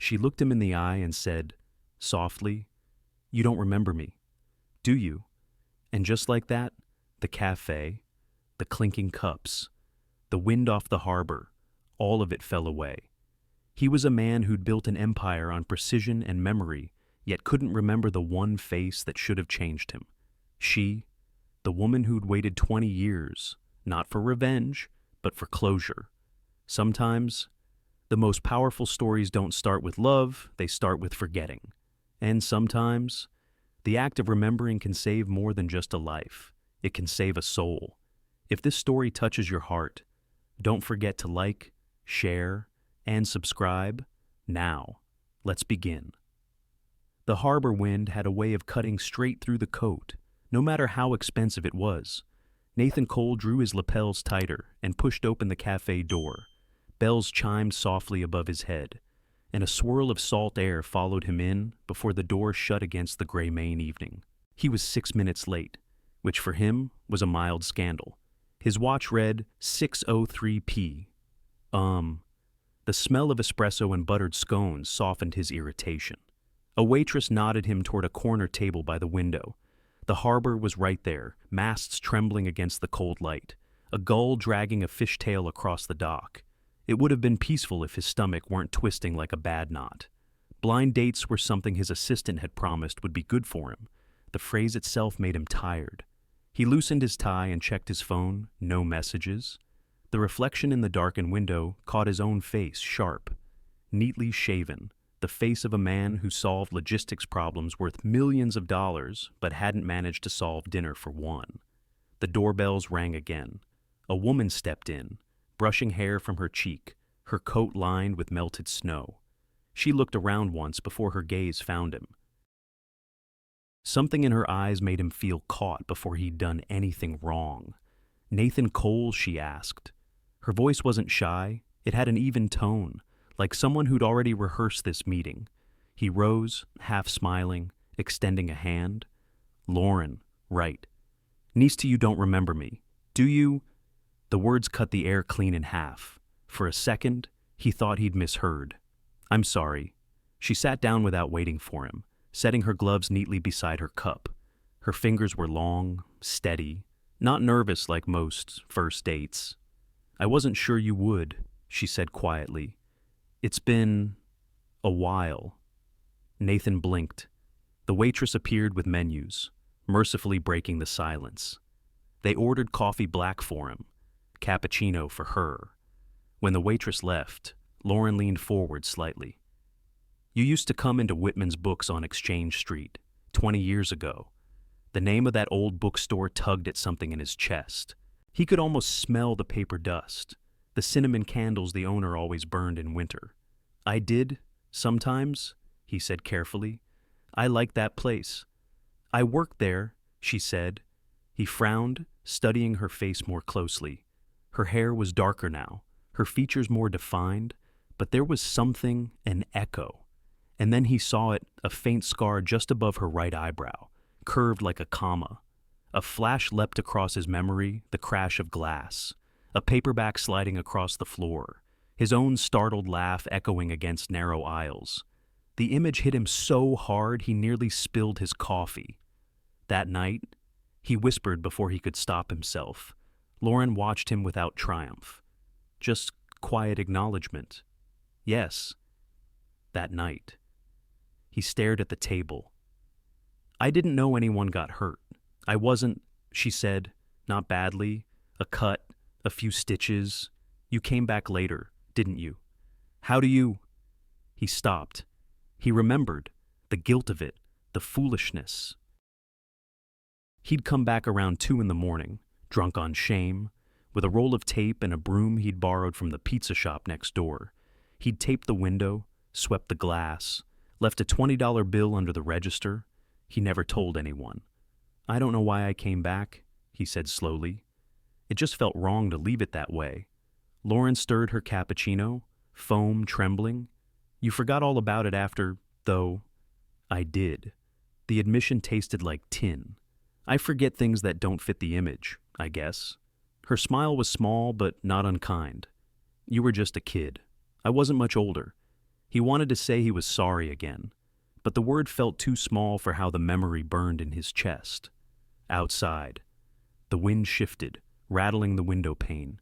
She looked him in the eye and said, softly, "You don't remember me, do you?" And just like that, the cafe, the clinking cups, the wind off the harbor, all of it fell away. He was a man who'd built an empire on precision and memory, yet couldn't remember the one face that should have changed him. She, the woman who'd waited 20 years, not for revenge, but for closure. Sometimes, the most powerful stories don't start with love, they start with forgetting. And sometimes, the act of remembering can save more than just a life. It can save a soul. If this story touches your heart, don't forget to like, share, and subscribe now. Let's begin. The harbor wind had a way of cutting straight through the coat, no matter how expensive it was. Nathan Cole drew his lapels tighter and pushed open the cafe door. Bells chimed softly above his head, and a swirl of salt air followed him in before the door shut against the gray Maine evening. He was 6 minutes late, which for him was a mild scandal. His watch read 6:03 p. The smell of espresso and buttered scones softened his irritation. A waitress nodded him toward a corner table by the window. The harbor was right there, masts trembling against the cold light, a gull dragging a fishtail across the dock. It would have been peaceful if his stomach weren't twisting like a bad knot. Blind dates were something his assistant had promised would be good for him. The phrase itself made him tired. He loosened his tie and checked his phone. No messages. The reflection in the darkened window caught his own face sharp, neatly shaven, the face of a man who solved logistics problems worth millions of dollars but hadn't managed to solve dinner for one. The doorbells rang again. A woman stepped in, brushing hair from her cheek, her coat lined with melted snow. She looked around once before her gaze found him. Something in her eyes made him feel caught before he'd done anything wrong. "Nathan Cole?" she asked. Her voice wasn't shy, it had an even tone, like someone who'd already rehearsed this meeting. He rose, half smiling, extending a hand. "Lauren, right. Niece to you don't remember me. Do you?" The words cut the air clean in half. For a second, he thought he'd misheard. "I'm sorry." She sat down without waiting for him, setting her gloves neatly beside her cup. Her fingers were long, steady, not nervous like most first dates. "I wasn't sure you would," she said quietly. "It's been a while." Nathan blinked. The waitress appeared with menus, mercifully breaking the silence. They ordered coffee black for him, cappuccino for her. When the waitress left, Lauren leaned forward slightly. "You used to come into Whitman's Books on Exchange Street, 20 years ago." The name of that old bookstore tugged at something in his chest. He could almost smell the paper dust, the cinnamon candles the owner always burned in winter. "I did, sometimes," he said carefully. "I liked that place. I worked there," she said. He frowned, studying her face more closely. Her hair was darker now, her features more defined, but there was something, an echo. And then he saw it, a faint scar just above her right eyebrow, curved like a comma. A flash leapt across his memory, the crash of glass, a paperback sliding across the floor, his own startled laugh echoing against narrow aisles. The image hit him so hard he nearly spilled his coffee. That night, he whispered before he could stop himself. Lauren watched him without triumph. Just quiet acknowledgement. Yes, that night. He stared at the table. "I didn't know anyone got hurt. I wasn't," she said, "not badly. A cut, a few stitches. You came back later, didn't you? How do you—" He stopped. He remembered the guilt of it, the foolishness. He'd come back around 2 a.m, drunk on shame, with a roll of tape and a broom he'd borrowed from the pizza shop next door. He'd taped the window, swept the glass, left a $20 bill under the register. He never told anyone. "I don't know why I came back," he said slowly. It just felt wrong to leave it that way. Lauren stirred her cappuccino, foam trembling. "You forgot all about it after, though." "I did." The admission tasted like tin. "I forget things that don't fit the image, I guess." Her smile was small but not unkind. "You were just a kid. I wasn't much older." He wanted to say he was sorry again, but the word felt too small for how the memory burned in his chest. Outside, the wind shifted, rattling the window pane.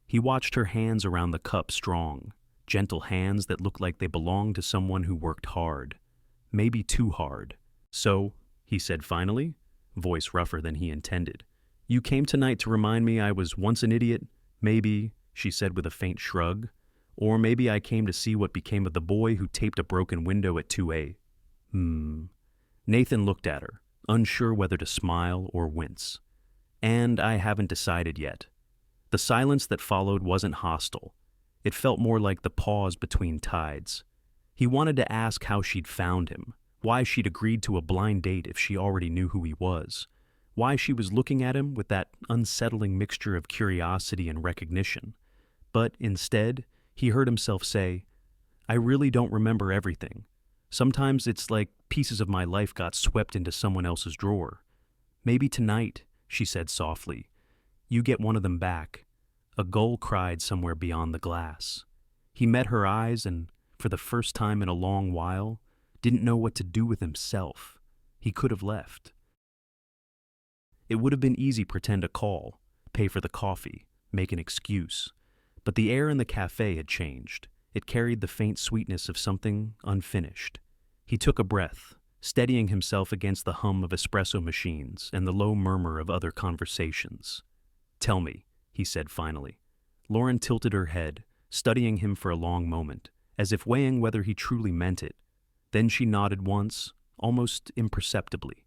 He watched her hands around the cup strong, gentle hands that looked like they belonged to someone who worked hard. Maybe too hard. "So," he said finally, voice rougher than he intended, "you came tonight to remind me I was once an idiot? Maybe," she said with a faint shrug, "or maybe I came to see what became of the boy who taped a broken window at 2 a." Nathan looked at her, unsure whether to smile or wince. "And I haven't decided yet." The silence that followed wasn't hostile. It felt more like the pause between tides. He wanted to ask how she'd found him, why she'd agreed to a blind date if she already knew who he was, why she was looking at him with that unsettling mixture of curiosity and recognition. But instead, he heard himself say, "I really don't remember everything. Sometimes it's like pieces of my life got swept into someone else's drawer. Maybe tonight," she said softly, "you get one of them back." A gull cried somewhere beyond the glass. He met her eyes and, for the first time in a long while, didn't know what to do with himself. He could have left. It would have been easy to pretend a call, pay for the coffee, make an excuse. But the air in the cafe had changed. It carried the faint sweetness of something unfinished. He took a breath, steadying himself against the hum of espresso machines and the low murmur of other conversations. "Tell me," he said finally. Lauren tilted her head, studying him for a long moment, as if weighing whether he truly meant it. Then she nodded once, almost imperceptibly.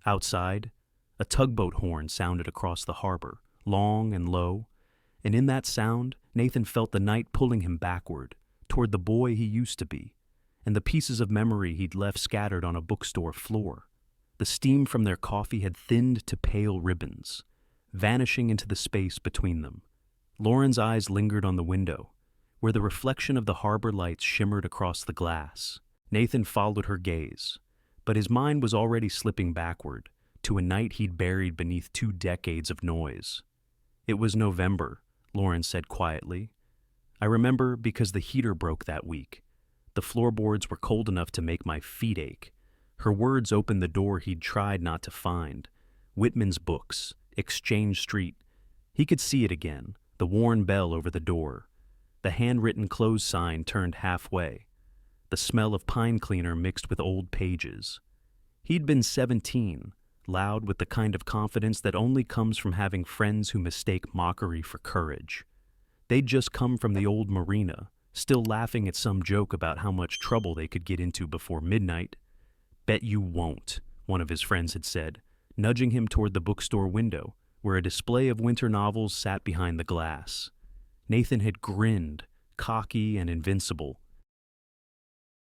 Outside, a tugboat horn sounded across the harbor, long and low, and in that sound, Nathan felt the night pulling him backward, toward the boy he used to be, and the pieces of memory he'd left scattered on a bookstore floor. The steam from their coffee had thinned to pale ribbons, vanishing into the space between them. Lauren's eyes lingered on the window, where the reflection of the harbor lights shimmered across the glass. Nathan followed her gaze, but his mind was already slipping backward, to a night he'd buried beneath 2 decades of noise. "It was November," Lauren said quietly. "I remember because the heater broke that week. The floorboards were cold enough to make my feet ache." Her words opened the door he'd tried not to find. Whitman's books, Exchange Street. He could see it again, the worn bell over the door. The handwritten close sign turned halfway. The smell of pine cleaner mixed with old pages. He'd been 17, loud with the kind of confidence that only comes from having friends who mistake mockery for courage. They'd just come from the old marina, still laughing at some joke about how much trouble they could get into before midnight. "Bet you won't," one of his friends had said, nudging him toward the bookstore window, where a display of winter novels sat behind the glass. Nathan had grinned, cocky and invincible.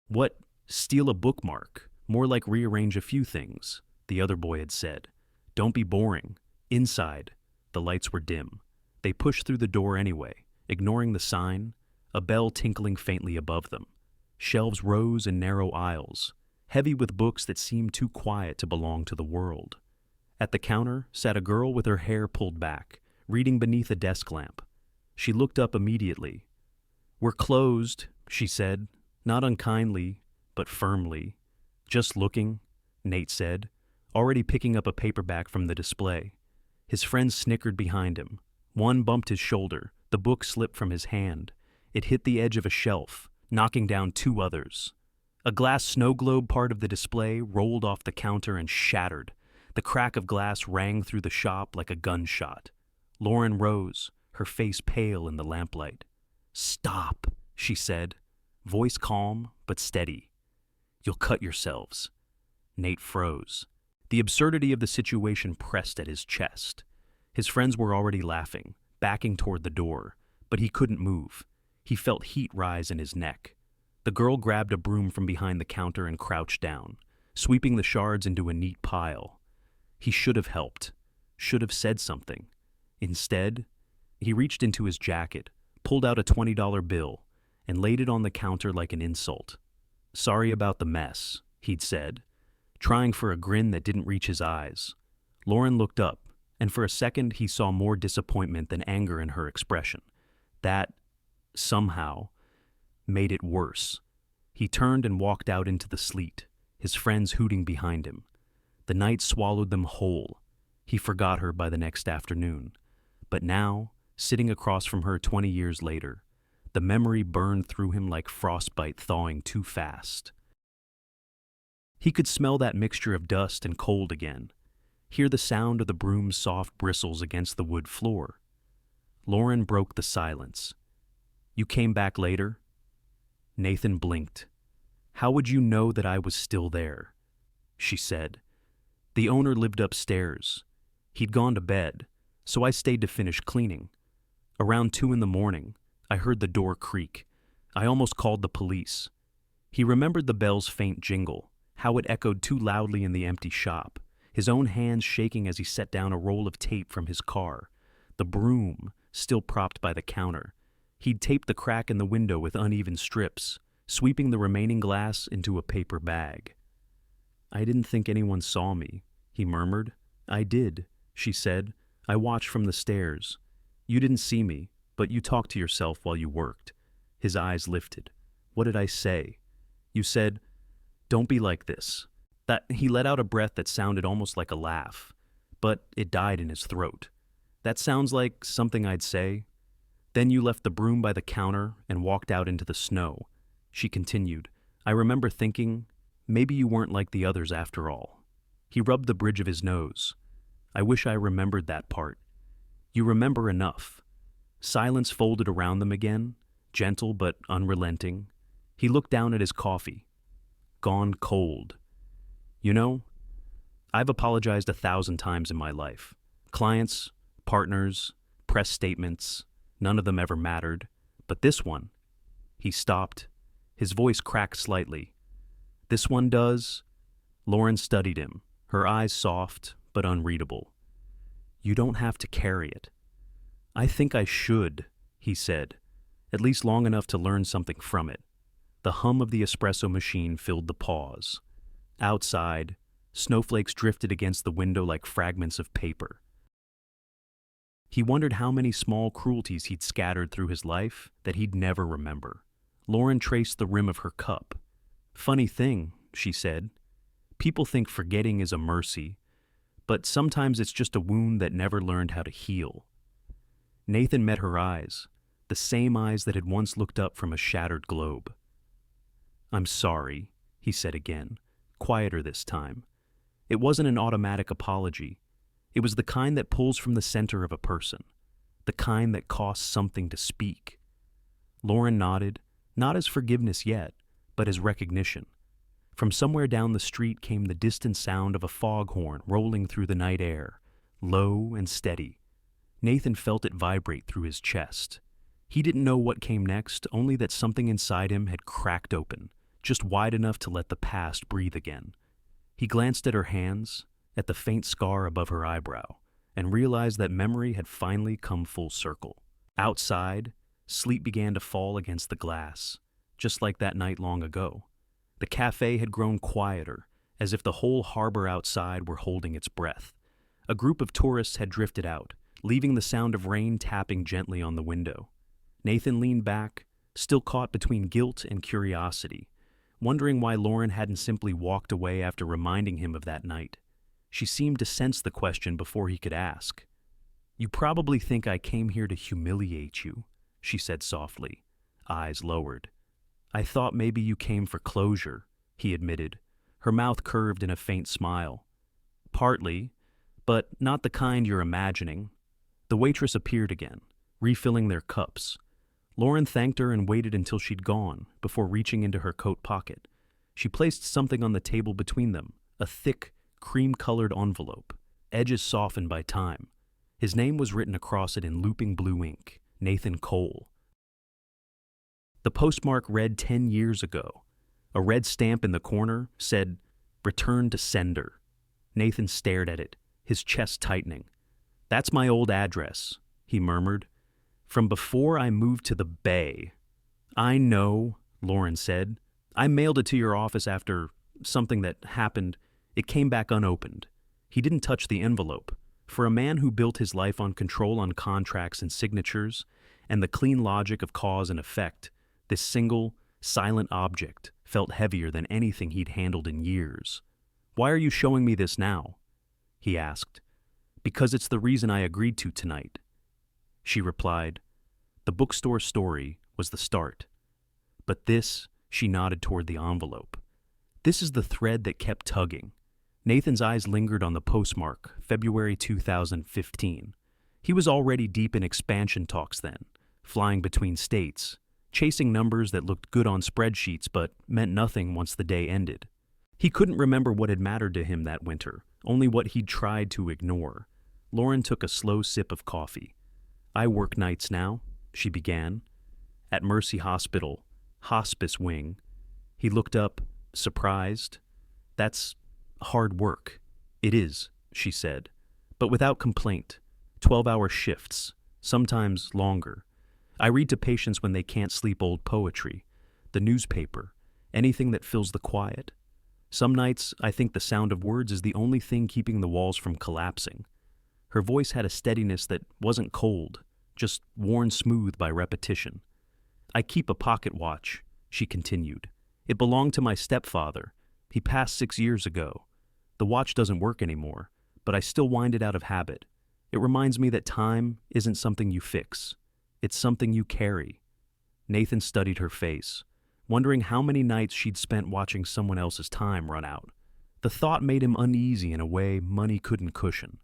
"What, steal a bookmark? More like rearrange a few things," the other boy had said. "Don't be boring." Inside, the lights were dim. They pushed through the door anyway, ignoring the sign, a bell tinkling faintly above them. Shelves rose in narrow aisles, heavy with books that seemed too quiet to belong to the world. At the counter sat a girl with her hair pulled back, reading beneath a desk lamp. She looked up immediately. "We're closed," she said, not unkindly, but firmly. "Just looking," Nate said, already picking up a paperback from the display. His friends snickered behind him. One bumped his shoulder. The book slipped from his hand. It hit the edge of a shelf, knocking down 2 others. A glass snow globe part of the display rolled off the counter and shattered. The crack of glass rang through the shop like a gunshot. Lauren rose, her face pale in the lamplight. "Stop," she said, voice calm but steady. "You'll cut yourselves." Nate froze. The absurdity of the situation pressed at his chest. His friends were already laughing, backing toward the door, but he couldn't move. He felt heat rise in his neck. The girl grabbed a broom from behind the counter and crouched down, sweeping the shards into a neat pile. He should have helped, should have said something. Instead, he reached into his jacket, pulled out a $20 bill, and laid it on the counter like an insult. "Sorry about the mess," he'd said, trying for a grin that didn't reach his eyes. Lauren looked up, and for a second he saw more disappointment than anger in her expression. That, somehow, made it worse. He turned and walked out into the sleet, his friends hooting behind him. The night swallowed them whole. He forgot her by the next afternoon. But now, sitting across from her 20 years later, the memory burned through him like frostbite thawing too fast. He could smell that mixture of dust and cold again, hear the sound of the broom's soft bristles against the wood floor. Lauren broke the silence. "You came back later?" Nathan blinked. "How would you know that I was still there?" she said. "The owner lived upstairs. He'd gone to bed, so I stayed to finish cleaning. Around 2 in the morning, I heard the door creak. I almost called the police." He remembered the bell's faint jingle, how it echoed too loudly in the empty shop, his own hands shaking as he set down a roll of tape from his car, the broom still propped by the counter. He'd taped the crack in the window with uneven strips, sweeping the remaining glass into a paper bag. "I didn't think anyone saw me," he murmured. "I did," she said. "I watched from the stairs. You didn't see me, but you talked to yourself while you worked." His eyes lifted. "What did I say?" "You said, 'Don't be like this.'" He let out a breath that sounded almost like a laugh, but it died in his throat. "That sounds like something I'd say." "Then you left the broom by the counter and walked out into the snow," she continued. "I remember thinking, maybe you weren't like the others after all." He rubbed the bridge of his nose. "I wish I remembered that part." "You remember enough." Silence folded around them again, gentle but unrelenting. He looked down at his coffee. Gone cold. "You know, I've apologized 1,000 times in my life. Clients, partners, press statements, none of them ever mattered. But this one," he stopped. His voice cracked slightly. "This one does?" Lauren studied him, her eyes soft but unreadable. "You don't have to carry it." "I think I should," he said, "at least long enough to learn something from it." The hum of the espresso machine filled the pause. Outside, snowflakes drifted against the window like fragments of paper. He wondered how many small cruelties he'd scattered through his life that he'd never remember. Lauren traced the rim of her cup. "Funny thing," she said. "People think forgetting is a mercy, but sometimes it's just a wound that never learned how to heal." Nathan met her eyes, the same eyes that had once looked up from a shattered globe. "I'm sorry," he said again, quieter this time. It wasn't an automatic apology. It was the kind that pulls from the center of a person, the kind that costs something to speak. Lauren nodded, not as forgiveness yet, but as recognition. From somewhere down the street came the distant sound of a foghorn rolling through the night air, low and steady. Nathan felt it vibrate through his chest. He didn't know what came next, only that something inside him had cracked open, just wide enough to let the past breathe again. He glanced at her hands, at the faint scar above her eyebrow, and realized that memory had finally come full circle. Outside, sleet began to fall against the glass, just like that night long ago. The cafe had grown quieter, as if the whole harbor outside were holding its breath. A group of tourists had drifted out, leaving the sound of rain tapping gently on the window. Nathan leaned back, still caught between guilt and curiosity, wondering why Lauren hadn't simply walked away after reminding him of that night. She seemed to sense the question before he could ask. "You probably think I came here to humiliate you," she said softly, eyes lowered. "I thought maybe you came for closure," he admitted, her mouth curved in a faint smile. "Partly, but not the kind you're imagining." The waitress appeared again, refilling their cups. Lauren thanked her and waited until she'd gone before reaching into her coat pocket. She placed something on the table between them, a thick, cream-colored envelope, edges softened by time. His name was written across it in looping blue ink, Nathan Cole. The postmark read 10 years ago. A red stamp in the corner said, "Return to sender." Nathan stared at it, his chest tightening. "That's my old address," he murmured. "From before I moved to the Bay." "I know," Lauren said. "I mailed it to your office after something that happened. It came back unopened." He didn't touch the envelope. For a man who built his life on control on contracts and signatures, and the clean logic of cause and effect, this single, silent object felt heavier than anything he'd handled in years. "Why are you showing me this now?" he asked. "Because it's the reason I agreed to tonight," she replied. The bookstore story was the start. But this, she nodded toward the envelope. This is the thread that kept tugging. Nathan's eyes lingered on the postmark, February 2015. He was already deep in expansion talks then, flying between states, chasing numbers that looked good on spreadsheets but meant nothing once the day ended. He couldn't remember what had mattered to him that winter, only what he'd tried to ignore. Lauren took a slow sip of coffee. "I work nights now," she began. "At Mercy Hospital, hospice wing." He looked up, surprised. "That's hard work." "It is," she said, but without complaint. 12-hour shifts, sometimes longer. I read to patients when they can't sleep old poetry, the newspaper, anything that fills the quiet. Some nights, I think the sound of words is the only thing keeping the walls from collapsing. Her voice had a steadiness that wasn't cold, just worn smooth by repetition. "I keep a pocket watch," she continued. "It belonged to my stepfather. He passed 6 years ago. The watch doesn't work anymore, but I still wind it out of habit. It reminds me that time isn't something you fix. It's something you carry." Nathan studied her face, wondering how many nights she'd spent watching someone else's time run out. The thought made him uneasy in a way money couldn't cushion.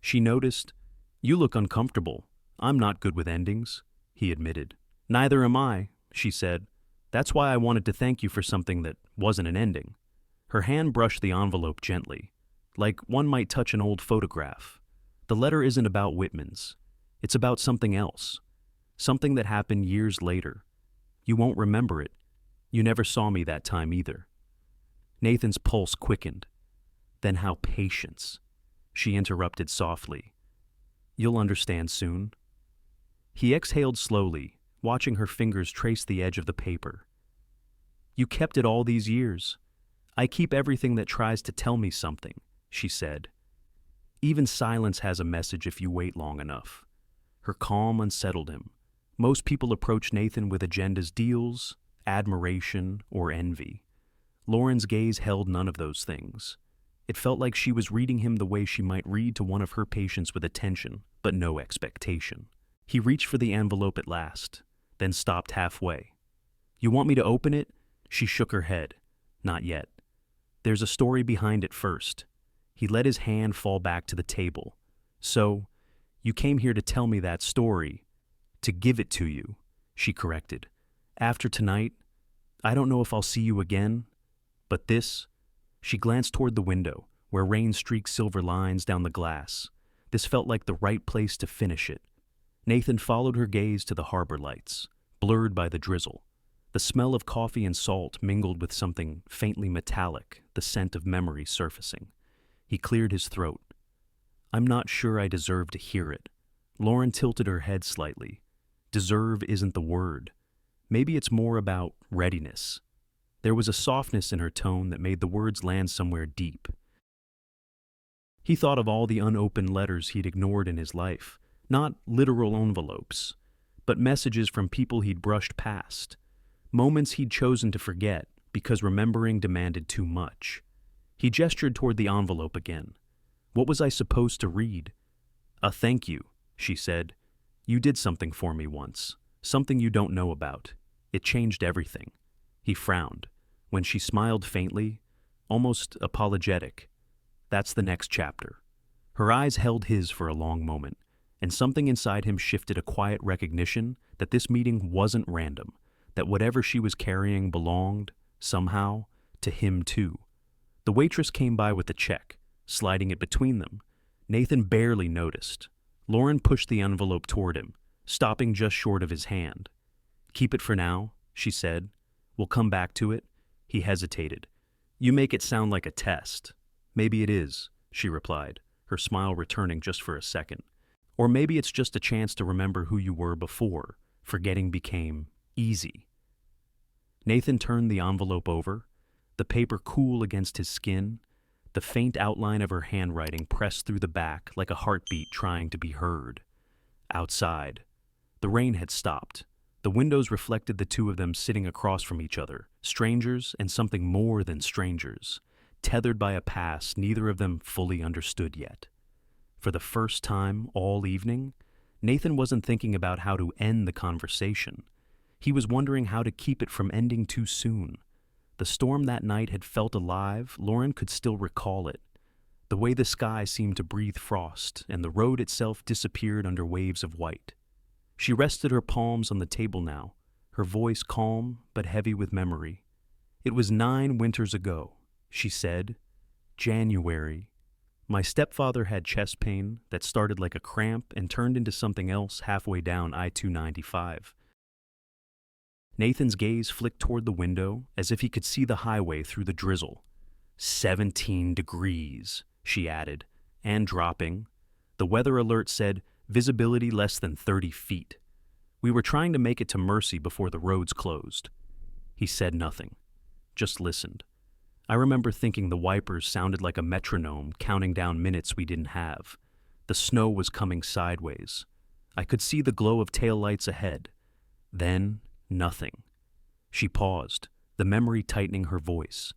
She noticed, "You look uncomfortable. I'm not good with endings," he admitted. "Neither am I," she said. "That's why I wanted to thank you for something that wasn't an ending." Her hand brushed the envelope gently, like one might touch an old photograph. "The letter isn't about Whitman's. It's about something else. Something that happened years later. You won't remember it. You never saw me that time either." Nathan's pulse quickened. "Then how patience?" she interrupted softly. "You'll understand soon." He exhaled slowly, watching her fingers trace the edge of the paper. "You kept it all these years. I keep everything that tries to tell me something," she said. "Even silence has a message if you wait long enough." Her calm unsettled him. Most people approach Nathan with agendas, deals, admiration, or envy. Lauren's gaze held none of those things. It felt like she was reading him the way she might read to one of her patients with attention, but no expectation. He reached for the envelope at last, then stopped halfway. "You want me to open it?" She shook her head. "Not yet. There's a story behind it first." He let his hand fall back to the table. "So, you came here to tell me that story, to give it to you," she corrected. "After tonight, I don't know if I'll see you again, but this," she glanced toward the window, where rain streaked silver lines down the glass. This felt like the right place to finish it. Nathan followed her gaze to the harbor lights, blurred by the drizzle. The smell of coffee and salt mingled with something faintly metallic, the scent of memory surfacing. He cleared his throat. "I'm not sure I deserve to hear it." Lauren tilted her head slightly. "Deserve isn't the word. Maybe it's more about readiness." There was a softness in her tone that made the words land somewhere deep. He thought of all the unopened letters he'd ignored in his life, not literal envelopes, but messages from people he'd brushed past, moments he'd chosen to forget because remembering demanded too much. He gestured toward the envelope again. "What was I supposed to read?" "A thank you," she said. "You did something for me once, something you don't know about. It changed everything." He frowned. When she smiled faintly, almost apologetic, "That's the next chapter." Her eyes held his for a long moment, and something inside him shifted a quiet recognition that this meeting wasn't random, that whatever she was carrying belonged, somehow, to him too. The waitress came by with the check, sliding it between them. Nathan barely noticed. Lauren pushed the envelope toward him, stopping just short of his hand. "Keep it for now," she said. "We'll come back to it." He hesitated. "You make it sound like a test." "Maybe it is," she replied, her smile returning just for a second. "Or maybe it's just a chance to remember who you were before forgetting became easy." Nathan turned the envelope over, the paper cool against his skin, the faint outline of her handwriting pressed through the back like a heartbeat trying to be heard. Outside, the rain had stopped, The windows reflected the two of them sitting across from each other, strangers and something more than strangers, tethered by a past neither of them fully understood yet. For the first time all evening, Nathan wasn't thinking about how to end the conversation. He was wondering how to keep it from ending too soon. The storm that night had felt alive. Lauren could still recall it. The way the sky seemed to breathe frost, and the road itself disappeared under waves of white. She rested her palms on the table now, her voice calm but heavy with memory. "It was 9 winters ago," she said. "January. My stepfather had chest pain that started like a cramp and turned into something else halfway down I-295. Nathan's gaze flicked toward the window as if he could see the highway through the drizzle. 17 degrees, she added, and dropping. The weather alert said visibility less than 30 feet. We were trying to make it to Mercy before the roads closed. He said nothing, just listened. I remember thinking the wipers sounded like a metronome counting down minutes we didn't have. The snow was coming sideways. I could see the glow of taillights ahead. Then, nothing. She paused, the memory tightening her voice.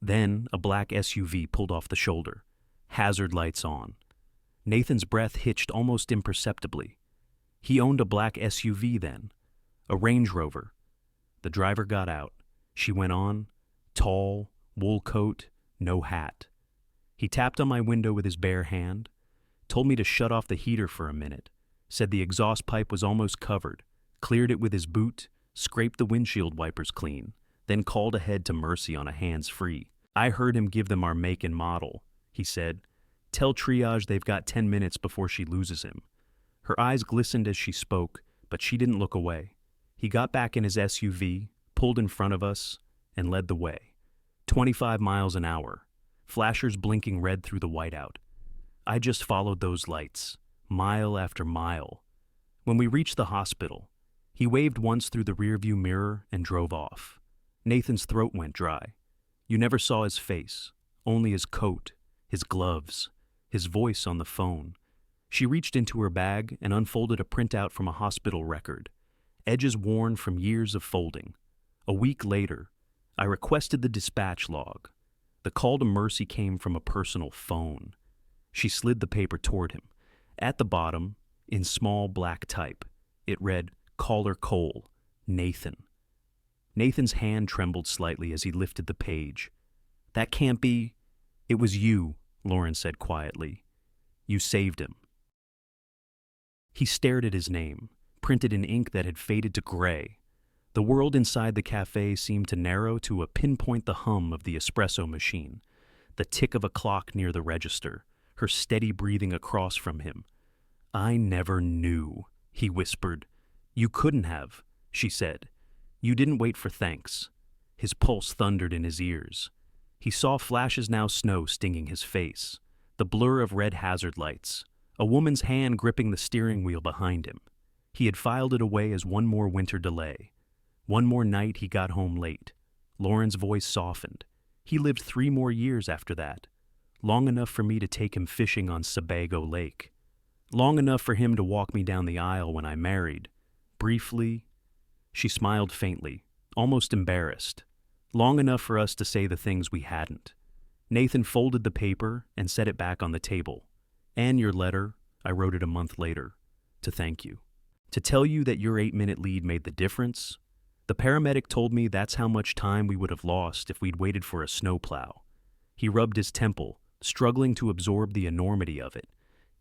Then, a black SUV pulled off the shoulder. Hazard lights on. Nathan's breath hitched almost imperceptibly. He owned a black SUV then, a Range Rover. The driver got out. She went on, tall, wool coat, no hat. He tapped on my window with his bare hand, told me to shut off the heater for a minute, said the exhaust pipe was almost covered, cleared it with his boot, scraped the windshield wipers clean, then called ahead to Mercy on a hands-free. I heard him give them our make and model, he said. Tell triage they've got 10 minutes before she loses him. Her eyes glistened as she spoke, but she didn't look away. He got back in his SUV, pulled in front of us, and led the way. 25 miles an hour, flashers blinking red through the whiteout. I just followed those lights, mile after mile. When we reached the hospital, he waved once through the rearview mirror and drove off. Nathan's throat went dry. You never saw his face, only his coat, his gloves, his voice on the phone. She reached into her bag and unfolded a printout from a hospital record, edges worn from years of folding. A week later, I requested the dispatch log. The call to Mercy came from a personal phone. She slid the paper toward him. At the bottom, in small black type, it read, "Caller Cole, Nathan." Nathan's hand trembled slightly as he lifted the page. "That can't be—" "It was you," Lauren said quietly. "You saved him." He stared at his name, printed in ink that had faded to gray. The world inside the cafe seemed to narrow to a pinpoint the hum of the espresso machine, the tick of a clock near the register, her steady breathing across from him. "I never knew," he whispered. "You couldn't have," she said. "You didn't wait for thanks." His pulse thundered in his ears. He saw flashes now snow stinging his face, the blur of red hazard lights, a woman's hand gripping the steering wheel behind him. He had filed it away as one more winter delay. One more night he got home late. Lauren's voice softened. He lived 3 more years after that, long enough for me to take him fishing on Sebago Lake, long enough for him to walk me down the aisle when I married. Briefly, she smiled faintly, almost embarrassed, long enough for us to say the things we hadn't. Nathan folded the paper and set it back on the table. "And your letter," I wrote it a month later, "to thank you. To tell you that your 8-minute lead made the difference. The paramedic told me that's how much time we would have lost if we'd waited for a snowplow." He rubbed his temple, struggling to absorb the enormity of it.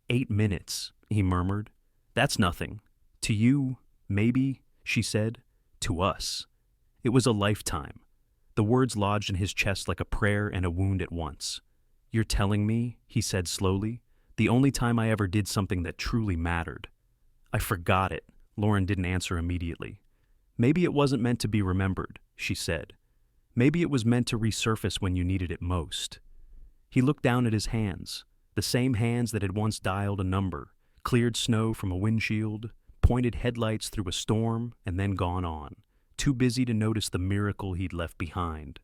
8 minutes, he murmured. "That's nothing. To you, maybe," she said. "To us. It was a lifetime." The words lodged in his chest like a prayer and a wound at once. "You're telling me," he said slowly, "the only time I ever did something that truly mattered." "I forgot it." Lauren didn't answer immediately. "Maybe it wasn't meant to be remembered," she said. "Maybe it was meant to resurface when you needed it most." He looked down at his hands, the same hands that had once dialed a number, cleared snow from a windshield, pointed headlights through a storm, and then gone on, too busy to notice the miracle he'd left behind.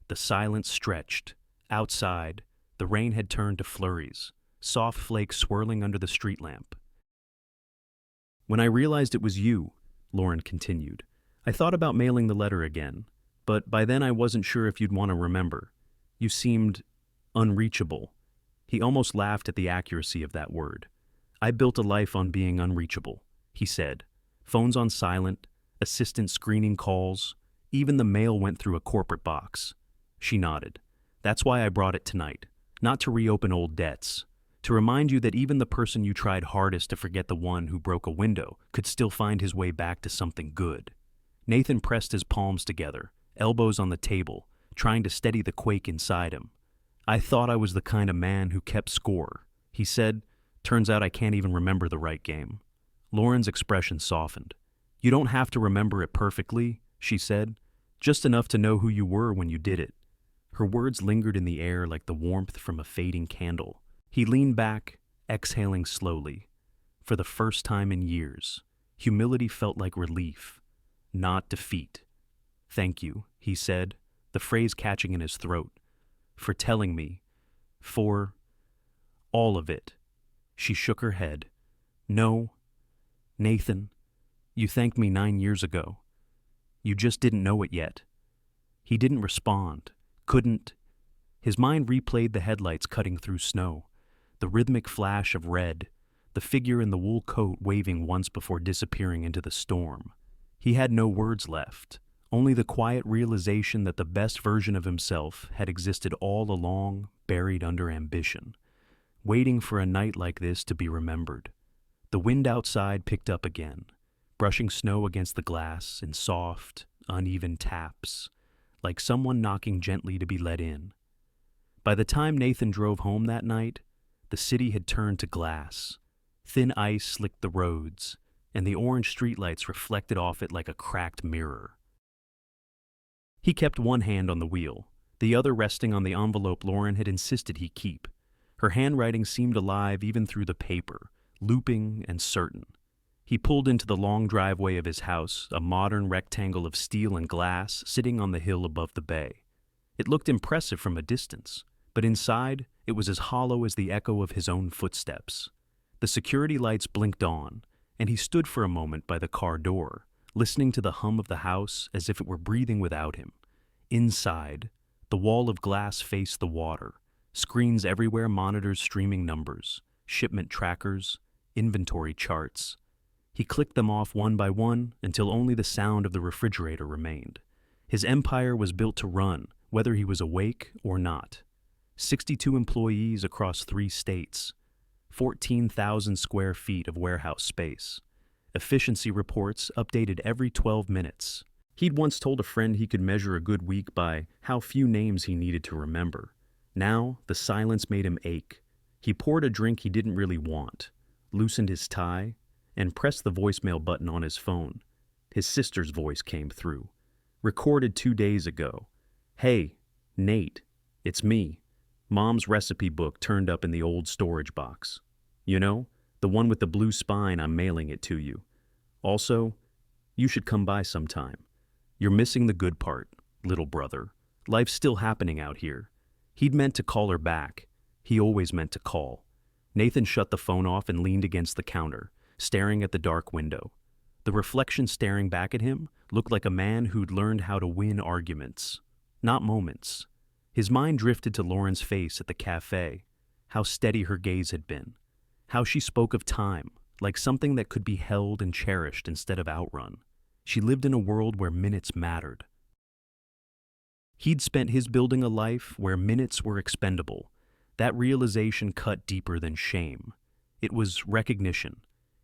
The silence stretched. Outside, the rain had turned to flurries, soft flakes swirling under the street lamp. "When I realized it was you, Lauren continued. I thought about mailing the letter again, but by then I wasn't sure if you'd want to remember. You seemed unreachable. He almost laughed at the accuracy of that word. I built a life on being unreachable, he said. Phones on silent, assistant screening calls, even the mail went through a corporate box. She nodded. That's why I brought it tonight, not to reopen old debts, to remind you that even the person you tried hardest to forget, the one who broke a window, could still find his way back to something good. Nathan pressed his palms together, elbows on the table, trying to steady the quake inside him. I thought I was the kind of man who kept score, he said. Turns out I can't even remember the right game. Lauren's expression softened. You don't have to remember it perfectly, she said, just enough to know who you were when you did it. Her words lingered in the air like the warmth from a fading candle. He leaned back, exhaling slowly. For the first time in years, humility felt like relief, not defeat. Thank you, he said, the phrase catching in his throat. For telling me. For all of it. She shook her head. No, Nathan, you thanked me 9 years ago. You just didn't know it yet. He didn't respond, couldn't. His mind replayed the headlights cutting through snow, the rhythmic flash of red, the figure in the wool coat waving once before disappearing into the storm. He had no words left, only the quiet realization that the best version of himself had existed all along, buried under ambition, waiting for a night like this to be remembered. The wind outside picked up again, brushing snow against the glass in soft, uneven taps, like someone knocking gently to be let in. By the time Nathan drove home that night, the city had turned to glass. Thin ice slicked the roads, and the orange streetlights reflected off it like a cracked mirror. He kept one hand on the wheel, the other resting on the envelope Lauren had insisted he keep. Her handwriting seemed alive even through the paper, looping and certain. He pulled into the long driveway of his house, a modern rectangle of steel and glass sitting on the hill above the bay. It looked impressive from a distance, but inside it was as hollow as the echo of his own footsteps. The security lights blinked on, and he stood for a moment by the car door, listening to the hum of the house as if it were breathing without him. Inside, the wall of glass faced the water, screens everywhere, monitors streaming numbers, shipment trackers, inventory charts. He clicked them off one by one until only the sound of the refrigerator remained. His empire was built to run, whether he was awake or not. 62 employees across 3 states, 14,000 square feet of warehouse space. Efficiency reports updated every 12 minutes. He'd once told a friend he could measure a good week by how few names he needed to remember. Now, the silence made him ache. He poured a drink he didn't really want, loosened his tie, and pressed the voicemail button on his phone. His sister's voice came through. Recorded 2 days ago. Hey, Nate, it's me. Mom's recipe book turned up in the old storage box. You know, the one with the blue spine. I'm mailing it to you. Also, you should come by sometime. You're missing the good part, little brother. Life's still happening out here. He'd meant to call her back. He always meant to call. Nathan shut the phone off and leaned against the counter, staring at the dark window. The reflection staring back at him looked like a man who'd learned how to win arguments, not moments. His mind drifted to Lauren's face at the cafe, how steady her gaze had been, how she spoke of time, like something that could be held and cherished instead of outrun. She lived in a world where minutes mattered. He'd spent his building a life where minutes were expendable. That realization cut deeper than shame. It was recognition.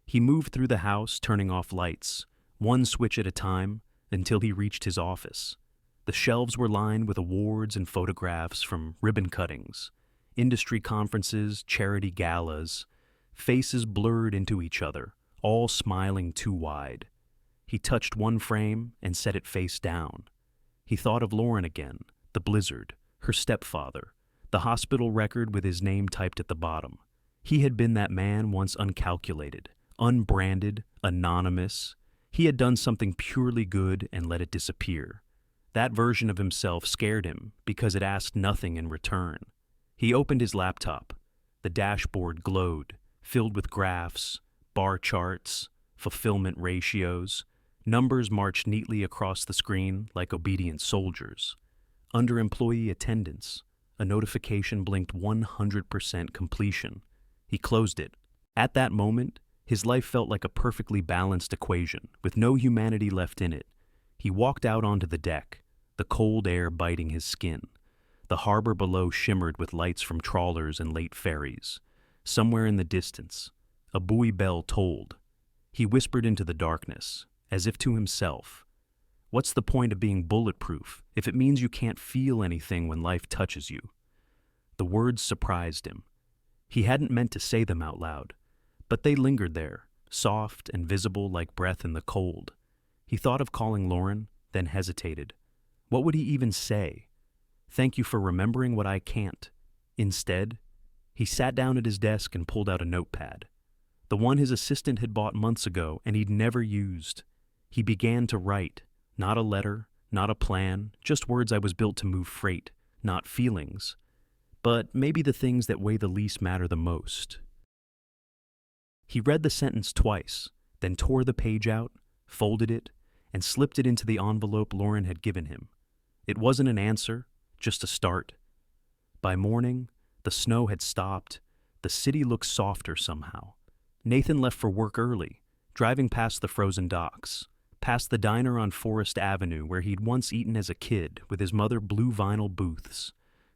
He moved through the house, turning off lights, one switch at a time, until he reached his office. The shelves were lined with awards and photographs from ribbon cuttings, industry conferences, charity galas, faces blurred into each other, all smiling too wide. He touched one frame and set it face down. He thought of Lauren again, the blizzard, her stepfather, the hospital record with his name typed at the bottom. He had been that man once, uncalculated, unbranded, anonymous. He had done something purely good and let it disappear. That version of himself scared him because it asked nothing in return. He opened his laptop. The dashboard glowed, filled with graphs, bar charts, fulfillment ratios. Numbers marched neatly across the screen like obedient soldiers. Under employee attendance, a notification blinked 100% completion. He closed it. At that moment, his life felt like a perfectly balanced equation, with no humanity left in it. He walked out onto the deck, the cold air biting his skin. The harbor below shimmered with lights from trawlers and late ferries. Somewhere in the distance, a buoy bell tolled. He whispered into the darkness, as if to himself, "What's the point of being bulletproof if it means you can't feel anything when life touches you?" The words surprised him. He hadn't meant to say them out loud, but they lingered there, soft and visible like breath in the cold. He thought of calling Lauren, then hesitated. What would he even say? "Thank you for remembering what I can't." Instead, he sat down at his desk and pulled out a notepad, the one his assistant had bought months ago and he'd never used. He began to write, not a letter, not a plan, just words I was built to move freight, not feelings. But maybe the things that weigh the least matter the most. He read the sentence twice, then tore the page out, folded it, and slipped it into the envelope Lauren had given him. It wasn't an answer, just a start. By morning, the snow had stopped. The city looked softer somehow. Nathan left for work early, driving past the frozen docks, past the diner on Forest Avenue where he'd once eaten as a kid with his mother blue vinyl booths,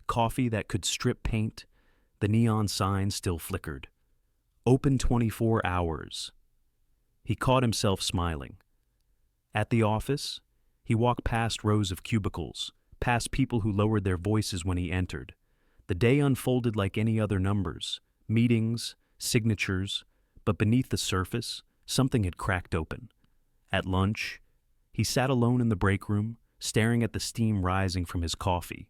coffee that could strip paint, the neon sign still flickered. Open 24 hours. He caught himself smiling. At the office, he walked past rows of cubicles, past people who lowered their voices when he entered. The day unfolded like any other numbers, meetings, signatures, but beneath the surface, something had cracked open. At lunch, he sat alone in the break room, staring at the steam rising from his coffee.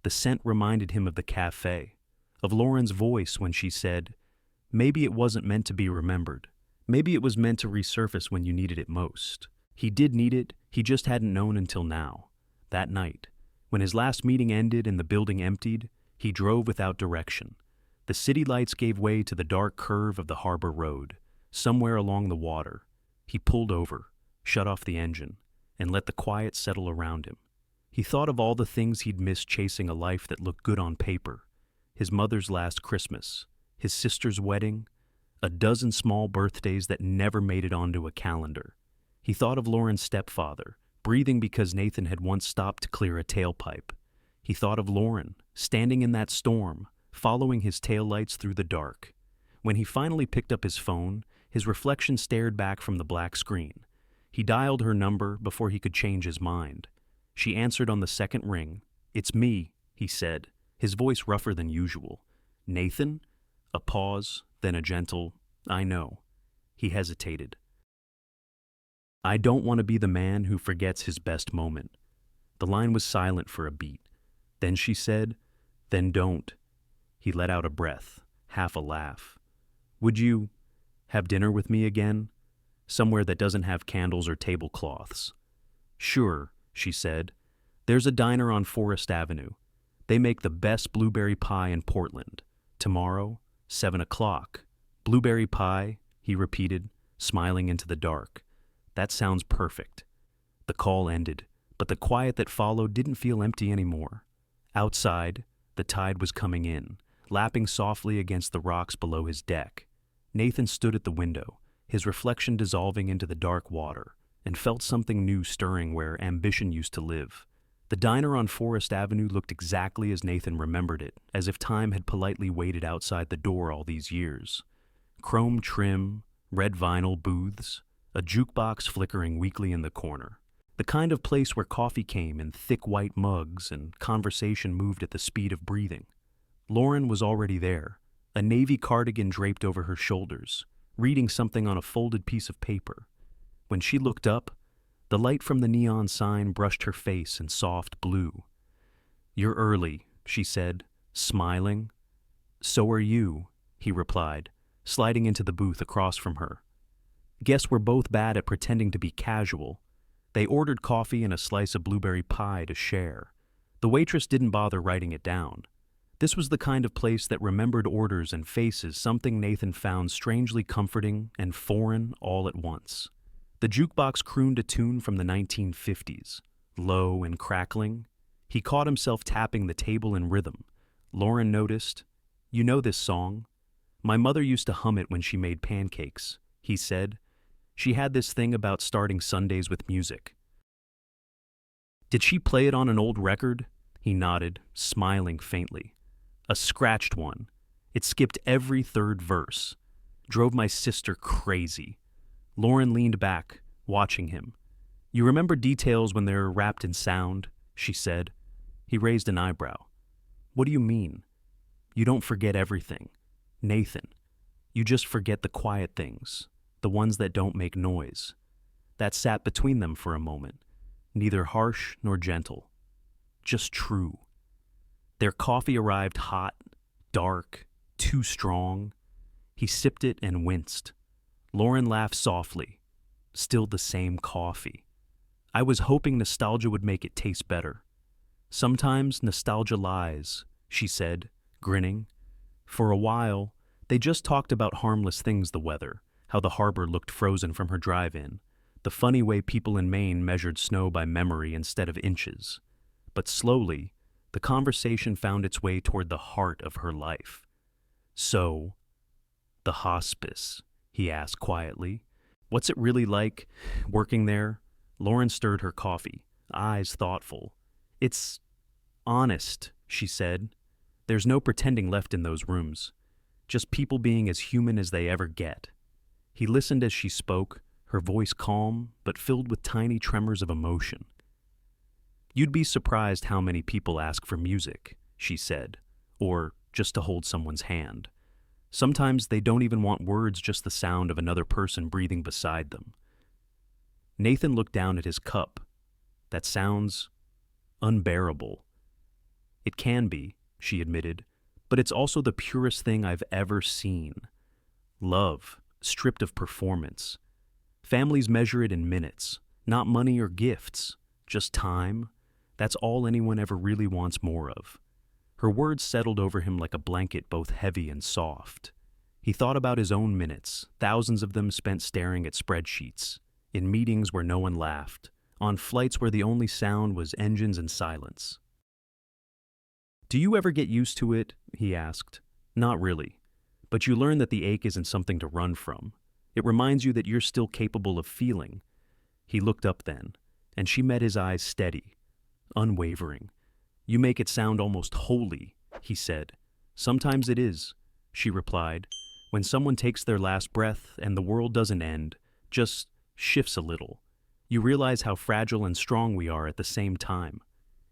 The scent reminded him of the cafe, of Lauren's voice when she said, "Maybe it wasn't meant to be remembered. Maybe it was meant to resurface when you needed it most." He did need it, he just hadn't known until now. That night, when his last meeting ended and the building emptied, he drove without direction. The city lights gave way to the dark curve of the harbor road. Somewhere along the water, he pulled over, shut off the engine, and let the quiet settle around him. He thought of all the things he'd missed chasing a life that looked good on paper. His mother's last Christmas, his sister's wedding, a dozen small birthdays that never made it onto a calendar. He thought of Lauren's stepfather, breathing because Nathan had once stopped to clear a tailpipe. He thought of Lauren, standing in that storm, following his taillights through the dark. When he finally picked up his phone, his reflection stared back from the black screen. He dialed her number before he could change his mind. She answered on the second ring. "It's me," he said, his voice rougher than usual. "Nathan?" A pause, then a gentle, "I know." He hesitated. "I don't want to be the man who forgets his best moment." The line was silent for a beat. Then she said, "Then don't." He let out a breath, half a laugh. "Would you have dinner with me again? Somewhere that doesn't have candles or tablecloths." "Sure," she said. "There's a diner on Forest Avenue. They make the best blueberry pie in Portland. Tomorrow, 7 o'clock. Blueberry pie," he repeated, smiling into the dark. "That sounds perfect." The call ended, but the quiet that followed didn't feel empty anymore. Outside, the tide was coming in, lapping softly against the rocks below his deck. Nathan stood at the window, his reflection dissolving into the dark water, and felt something new stirring where ambition used to live. The diner on Forest Avenue looked exactly as Nathan remembered it, as if time had politely waited outside the door all these years. Chrome trim, red vinyl booths, a jukebox flickering weakly in the corner. The kind of place where coffee came in thick white mugs and conversation moved at the speed of breathing. Lauren was already there, a navy cardigan draped over her shoulders, reading something on a folded piece of paper. When she looked up, the light from the neon sign brushed her face in soft blue. "You're early," she said, smiling. "So are you," he replied, sliding into the booth across from her. "Guess we're both bad at pretending to be casual." They ordered coffee and a slice of blueberry pie to share. The waitress didn't bother writing it down. This was the kind of place that remembered orders and faces, something Nathan found strangely comforting and foreign all at once. The jukebox crooned a tune from the 1950s, low and crackling. He caught himself tapping the table in rhythm. Lauren noticed. "You know this song? My mother used to hum it when she made pancakes," he said. "She had this thing about starting Sundays with music." "Did she play it on an old record?" He nodded, smiling faintly. "A scratched one. It skipped every third verse. Drove my sister crazy." Lauren leaned back, watching him. "You remember details when they're wrapped in sound?" she said. He raised an eyebrow. "What do you mean?" "You don't forget everything, Nathan. You just forget the quiet things, the ones that don't make noise." That sat between them for a moment, neither harsh nor gentle, just true. Their coffee arrived hot, dark, too strong. He sipped it and winced. Lauren laughed softly. "Still the same coffee. I was hoping nostalgia would make it taste better." "Sometimes nostalgia lies," she said, grinning. For a while, they just talked about harmless things: the weather, how the harbor looked frozen from her drive-in, the funny way people in Maine measured snow by memory instead of inches. But slowly, the conversation found its way toward the heart of her life. "So, the hospice," he asked quietly. "What's it really like, working there?" Lauren stirred her coffee, eyes thoughtful. "It's honest," she said. "There's no pretending left in those rooms. Just people being as human as they ever get." He listened as she spoke, her voice calm, but filled with tiny tremors of emotion. "You'd be surprised how many people ask for music," she said, "or just to hold someone's hand. Sometimes they don't even want words, just the sound of another person breathing beside them." Nathan looked down at his cup. "That sounds unbearable." "It can be," she admitted, "but it's also the purest thing I've ever seen. Love, stripped of performance. Families measure it in minutes, not money or gifts, just time. That's all anyone ever really wants more of." Her words settled over him like a blanket, both heavy and soft. He thought about his own minutes, thousands of them spent staring at spreadsheets, in meetings where no one laughed, on flights where the only sound was engines and silence. "Do you ever get used to it?" he asked. "Not really. But you learn that the ache isn't something to run from. It reminds you that you're still capable of feeling." He looked up then, and she met his eyes steady, unwavering. "You make it sound almost holy," he said. "Sometimes it is," she replied. "When someone takes their last breath and the world doesn't end, just shifts a little, you realize how fragile and strong we are at the same time."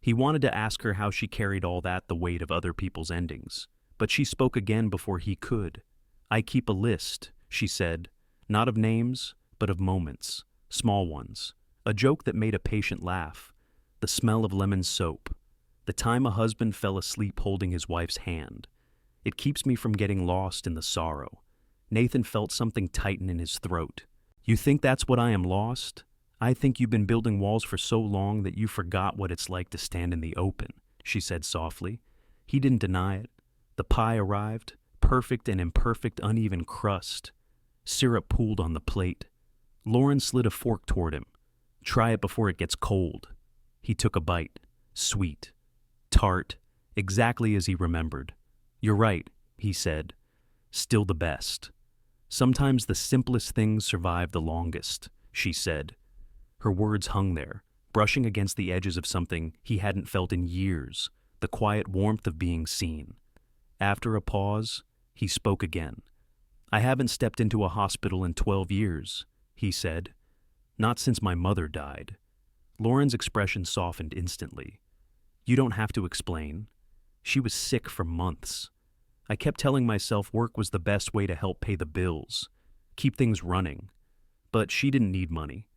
He wanted to ask her how she carried all that, the weight of other people's endings, but she spoke again before he could. "I keep a list," she said, "not of names, but of moments, small ones. A joke that made a patient laugh, the smell of lemon soap, the time a husband fell asleep holding his wife's hand. It keeps me from getting lost in the sorrow." Nathan felt something tighten in his throat. "You think that's what I am, lost? I think you've been building walls for so long that you forgot what it's like to stand in the open," she said softly. He didn't deny it. The pie arrived, perfect and imperfect uneven crust. Syrup pooled on the plate. Lauren slid a fork toward him. "Try it before it gets cold." He took a bite. Sweet. Tart. Exactly as he remembered. "You're right," he said. "Still the best." "Sometimes the simplest things survive the longest," she said. Her words hung there, brushing against the edges of something he hadn't felt in years, the quiet warmth of being seen. After a pause, he spoke again. "I haven't stepped into a hospital in 12 years, he said. "Not since my mother died." Lauren's expression softened instantly. "You don't have to explain. She was sick for months. I kept telling myself work was the best way to help pay the bills, keep things running. But she didn't need money.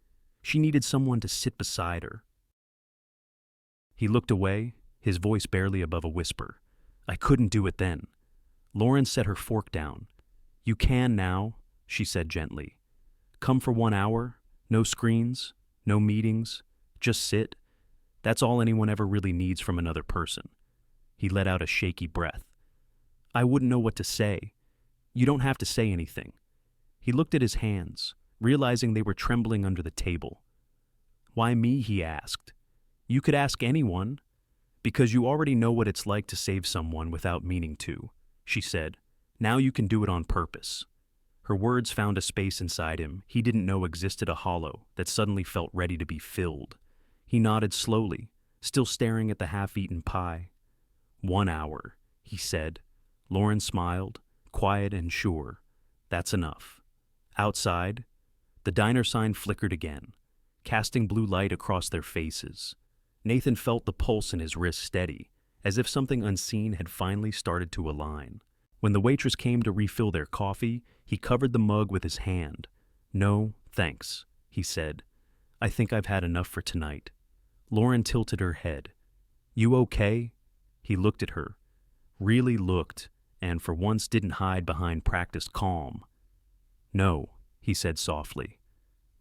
She needed someone to sit beside her." He looked away, his voice barely above a whisper. "I couldn't do it then." Lauren set her fork down. "You can now," she said gently. "Come for 1 hour, no screens, no meetings, just sit. That's all anyone ever really needs from another person." He let out a shaky breath. "I wouldn't know what to say." "You don't have to say anything." He looked at his hands. realizing they were trembling under the table. "Why me?" he asked. "You could ask anyone." "Because you already know what it's like to save someone without meaning to," she said. "Now you can do it on purpose." Her words found a space inside him he didn't know existed, a hollow that suddenly felt ready to be filled. He nodded slowly, still staring at the half-eaten pie. "1 hour," he said. Lauren smiled, quiet and sure. "That's enough." Outside, the diner sign flickered again, casting blue light across their faces. Nathan felt the pulse in his wrist steady, as if something unseen had finally started to align. When the waitress came to refill their coffee, he covered the mug with his hand. "No, thanks," he said. "I think I've had enough for tonight." Lauren tilted her head. "You okay?" He looked at her, really looked, and for once didn't hide behind practiced calm. "No," he said softly.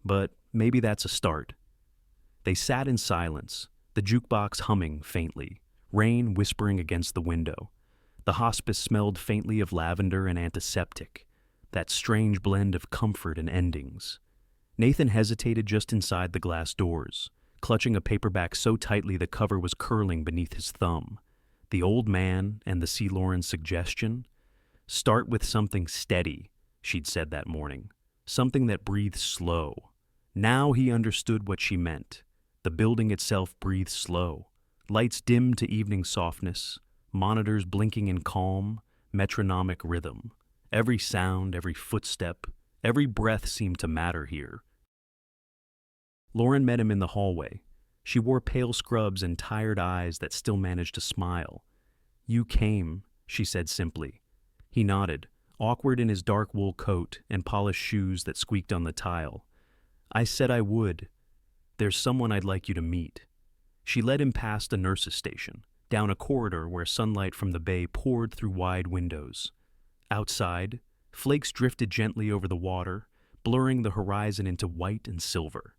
"But maybe that's a start." They sat in silence, the jukebox humming faintly, rain whispering against the window. The hospice smelled faintly of lavender and antiseptic, that strange blend of comfort and endings. Nathan hesitated just inside the glass doors, clutching a paperback so tightly the cover was curling beneath his thumb. The old man and the C. Lauren's suggestion? "Start with something steady," she'd said that morning. Something that breathed slow. Now he understood what she meant. The building itself breathed slow. Lights dimmed to evening softness, monitors blinking in calm, metronomic rhythm. Every sound, every footstep, every breath seemed to matter here. Lauren met him in the hallway. She wore pale scrubs and tired eyes that still managed to smile. "You came," she said simply. He nodded, awkward in his dark wool coat and polished shoes that squeaked on the tile. "I said I would. There's someone I'd like you to meet." She led him past a nurse's station, down a corridor where sunlight from the bay poured through wide windows. Outside, flakes drifted gently over the water, blurring the horizon into white and silver.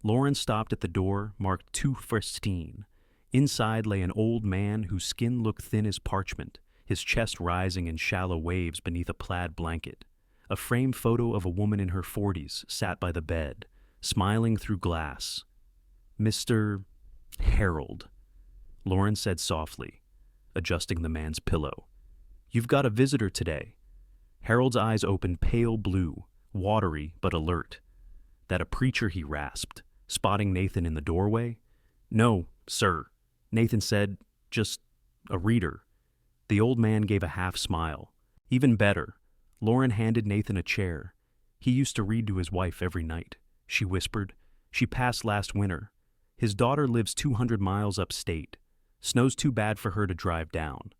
Lauren stopped at the door, marked "Too Pristine." Inside lay an old man whose skin looked thin as parchment, his chest rising in shallow waves beneath a plaid blanket. A framed photo of a woman in her 40s sat by the bed, smiling through glass. "Mr. Harold," Lauren said softly, adjusting the man's pillow. "You've got a visitor today." Harold's eyes opened pale blue, watery but alert. "That a preacher?" he rasped, spotting Nathan in the doorway. "No, sir," Nathan said. "Just a reader." The old man gave a half smile. "Even better." Lauren handed Nathan a chair. "He used to read to his wife every night," she whispered. "She passed last winter. His daughter lives 200 miles upstate. Snow's too bad for her to drive down."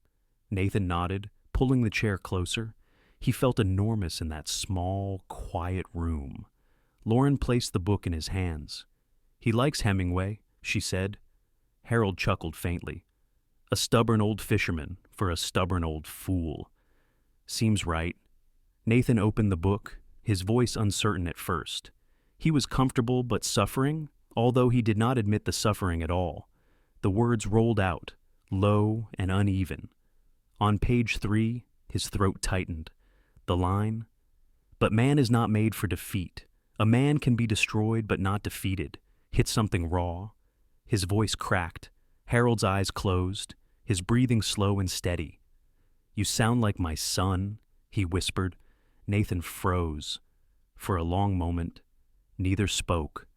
Nathan nodded, pulling the chair closer. He felt enormous in that small, quiet room. Lauren placed the book in his hands. "He likes Hemingway," she said. Harold chuckled faintly. "A stubborn old fisherman for a stubborn old fool." "Seems right." Nathan opened the book, his voice uncertain at first. He was comfortable but suffering, although he did not admit the suffering at all. The words rolled out, low and uneven. On page 3, his throat tightened. The line, "But man is not made for defeat. A man can be destroyed but not defeated," hit something raw. His voice cracked. Harold's eyes closed, his breathing slow and steady. "You sound like my son," he whispered. Nathan froze. For a long moment, neither spoke.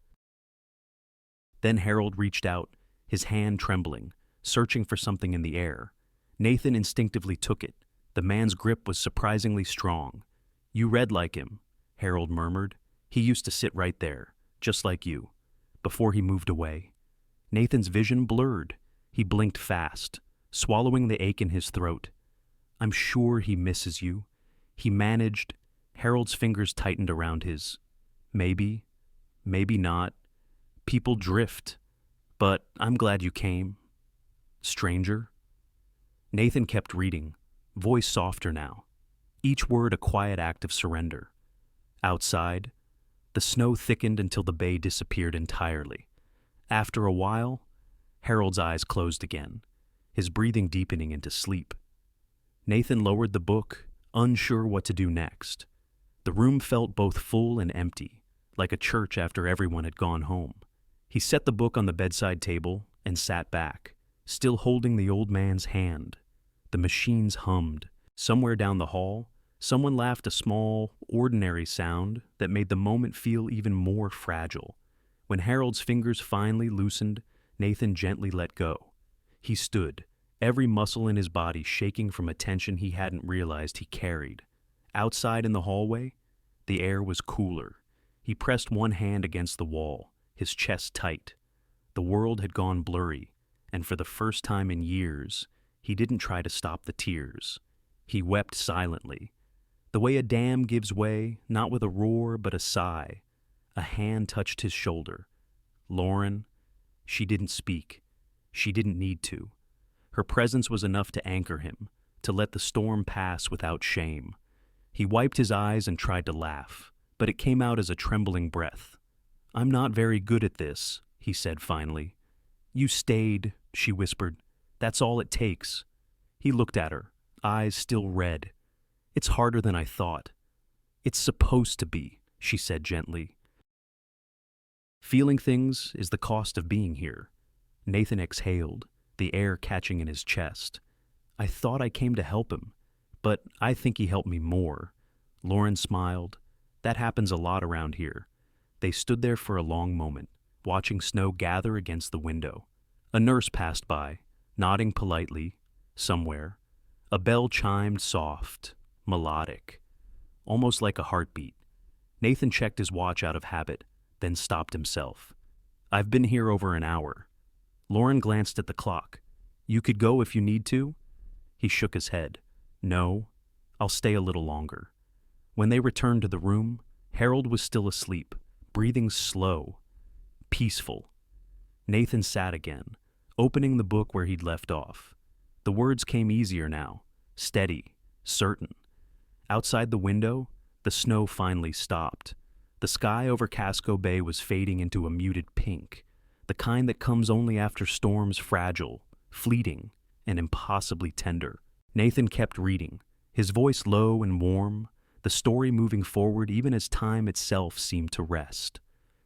Then Harold reached out, his hand trembling, searching for something in the air. Nathan instinctively took it. The man's grip was surprisingly strong. "You read like him," Harold murmured. "He used to sit right there, just like you," before he moved away. Nathan's vision blurred. He blinked fast, swallowing the ache in his throat. "I'm sure he misses you." He managed. Harold's fingers tightened around his. "Maybe, maybe not. People drift. But I'm glad you came. Stranger." Nathan kept reading, voice softer now, each word a quiet act of surrender. Outside, the snow thickened until the bay disappeared entirely. After a while, Harold's eyes closed again, his breathing deepening into sleep. Nathan lowered the book, unsure what to do next. The room felt both full and empty. like a church after everyone had gone home. He set the book on the bedside table and sat back, still holding the old man's hand. The machines hummed. Somewhere down the hall, someone laughed a small, ordinary sound that made the moment feel even more fragile. When Harold's fingers finally loosened, Nathan gently let go. He stood, every muscle in his body shaking from a tension he hadn't realized he carried. Outside in the hallway, the air was cooler. He pressed one hand against the wall, his chest tight. The world had gone blurry, and for the first time in years, he didn't try to stop the tears. He wept silently. The way a dam gives way, not with a roar but a sigh. A hand touched his shoulder. Lauren, she didn't speak. She didn't need to. Her presence was enough to anchor him, to let the storm pass without shame. He wiped his eyes and tried to laugh, but it came out as a trembling breath. "I'm not very good at this," he said finally. "You stayed," she whispered. "That's all it takes." He looked at her, eyes still red. "It's harder than I thought." "It's supposed to be," she said gently. "Feeling things is the cost of being here." Nathan exhaled, the air catching in his chest. "I thought I came to help him, but I think he helped me more." Lauren smiled. "That happens a lot around here." They stood there for a long moment, watching snow gather against the window. A nurse passed by, nodding politely, somewhere. A bell chimed soft, melodic, almost like a heartbeat. Nathan checked his watch out of habit, then stopped himself. "I've been here over an hour." Lauren glanced at the clock. "You could go if you need to?" He shook his head. "No, I'll stay a little longer." When they returned to the room, Harold was still asleep, breathing slow, peaceful. Nathan sat again, opening the book where he'd left off. The words came easier now, steady, certain. Outside the window, the snow finally stopped. The sky over Casco Bay was fading into a muted pink, the kind that comes only after storms fragile, fleeting, and impossibly tender. Nathan kept reading, his voice low and warm, the story moving forward even as time itself seemed to rest.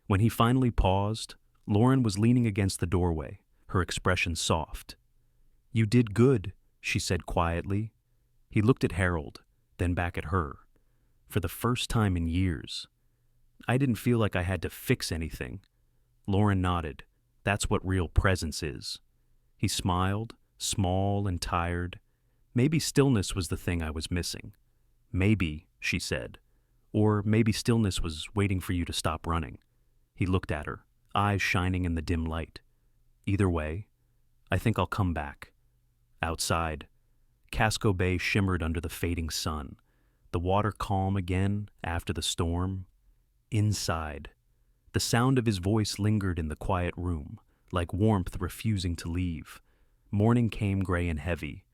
When he finally paused, Lauren was leaning against the doorway, her expression soft. "You did good," she said quietly. He looked at Harold, then back at her. For the first time in years. "I didn't feel like I had to fix anything." Lauren nodded. "That's what real presence is." He smiled, small and tired. "Maybe stillness was the thing I was missing." "Maybe," she said. "Or maybe stillness was waiting for you to stop running." He looked at her, eyes shining in the dim light. "Either way, I think I'll come back." Outside, Casco Bay shimmered under the fading sun, the water calm again after the storm. Inside, the sound of his voice lingered in the quiet room, like warmth refusing to leave. Morning came gray and heavy,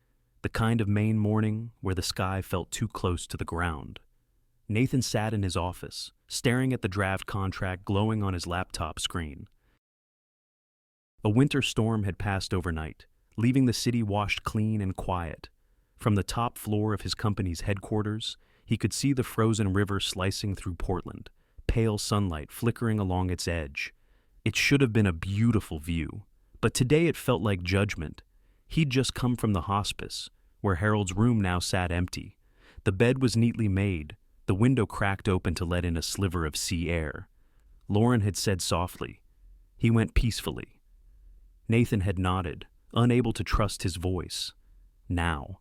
the kind of Maine morning where the sky felt too close to the ground. Nathan sat in his office, staring at the draft contract glowing on his laptop screen. A winter storm had passed overnight, leaving the city washed clean and quiet. From the top floor of his company's headquarters, he could see the frozen river slicing through Portland, pale sunlight flickering along its edge. It should have been a beautiful view, but today it felt like judgment. He'd just come from the hospice, where Harold's room now sat empty. The bed was neatly made, the window cracked open to let in a sliver of sea air. Lauren had said softly. He went peacefully. Nathan had nodded, unable to trust his voice. Now.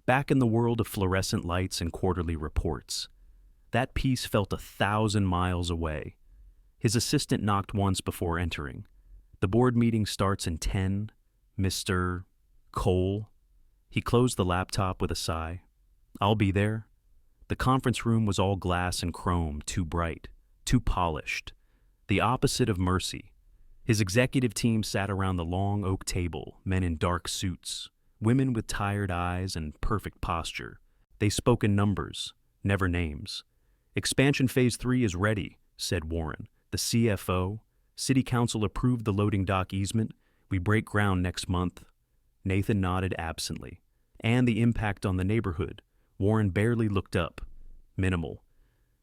Back in the world of fluorescent lights and quarterly reports. That peace felt 1,000 miles away. His assistant knocked once before entering. "The board meeting starts in 10, Mr. Cole." He closed the laptop with a sigh. "I'll be there." The conference room was all glass and chrome, too bright, too polished. The opposite of mercy. His executive team sat around the long oak table, men in dark suits, women with tired eyes and perfect posture. They spoke in numbers, never names. "Expansion Phase 3 is ready," said Warren, the CFO. "City Council approved the loading dock easement. We break ground next month." Nathan nodded absently. "And the impact on the neighborhood." Warren barely looked up. "Minimal."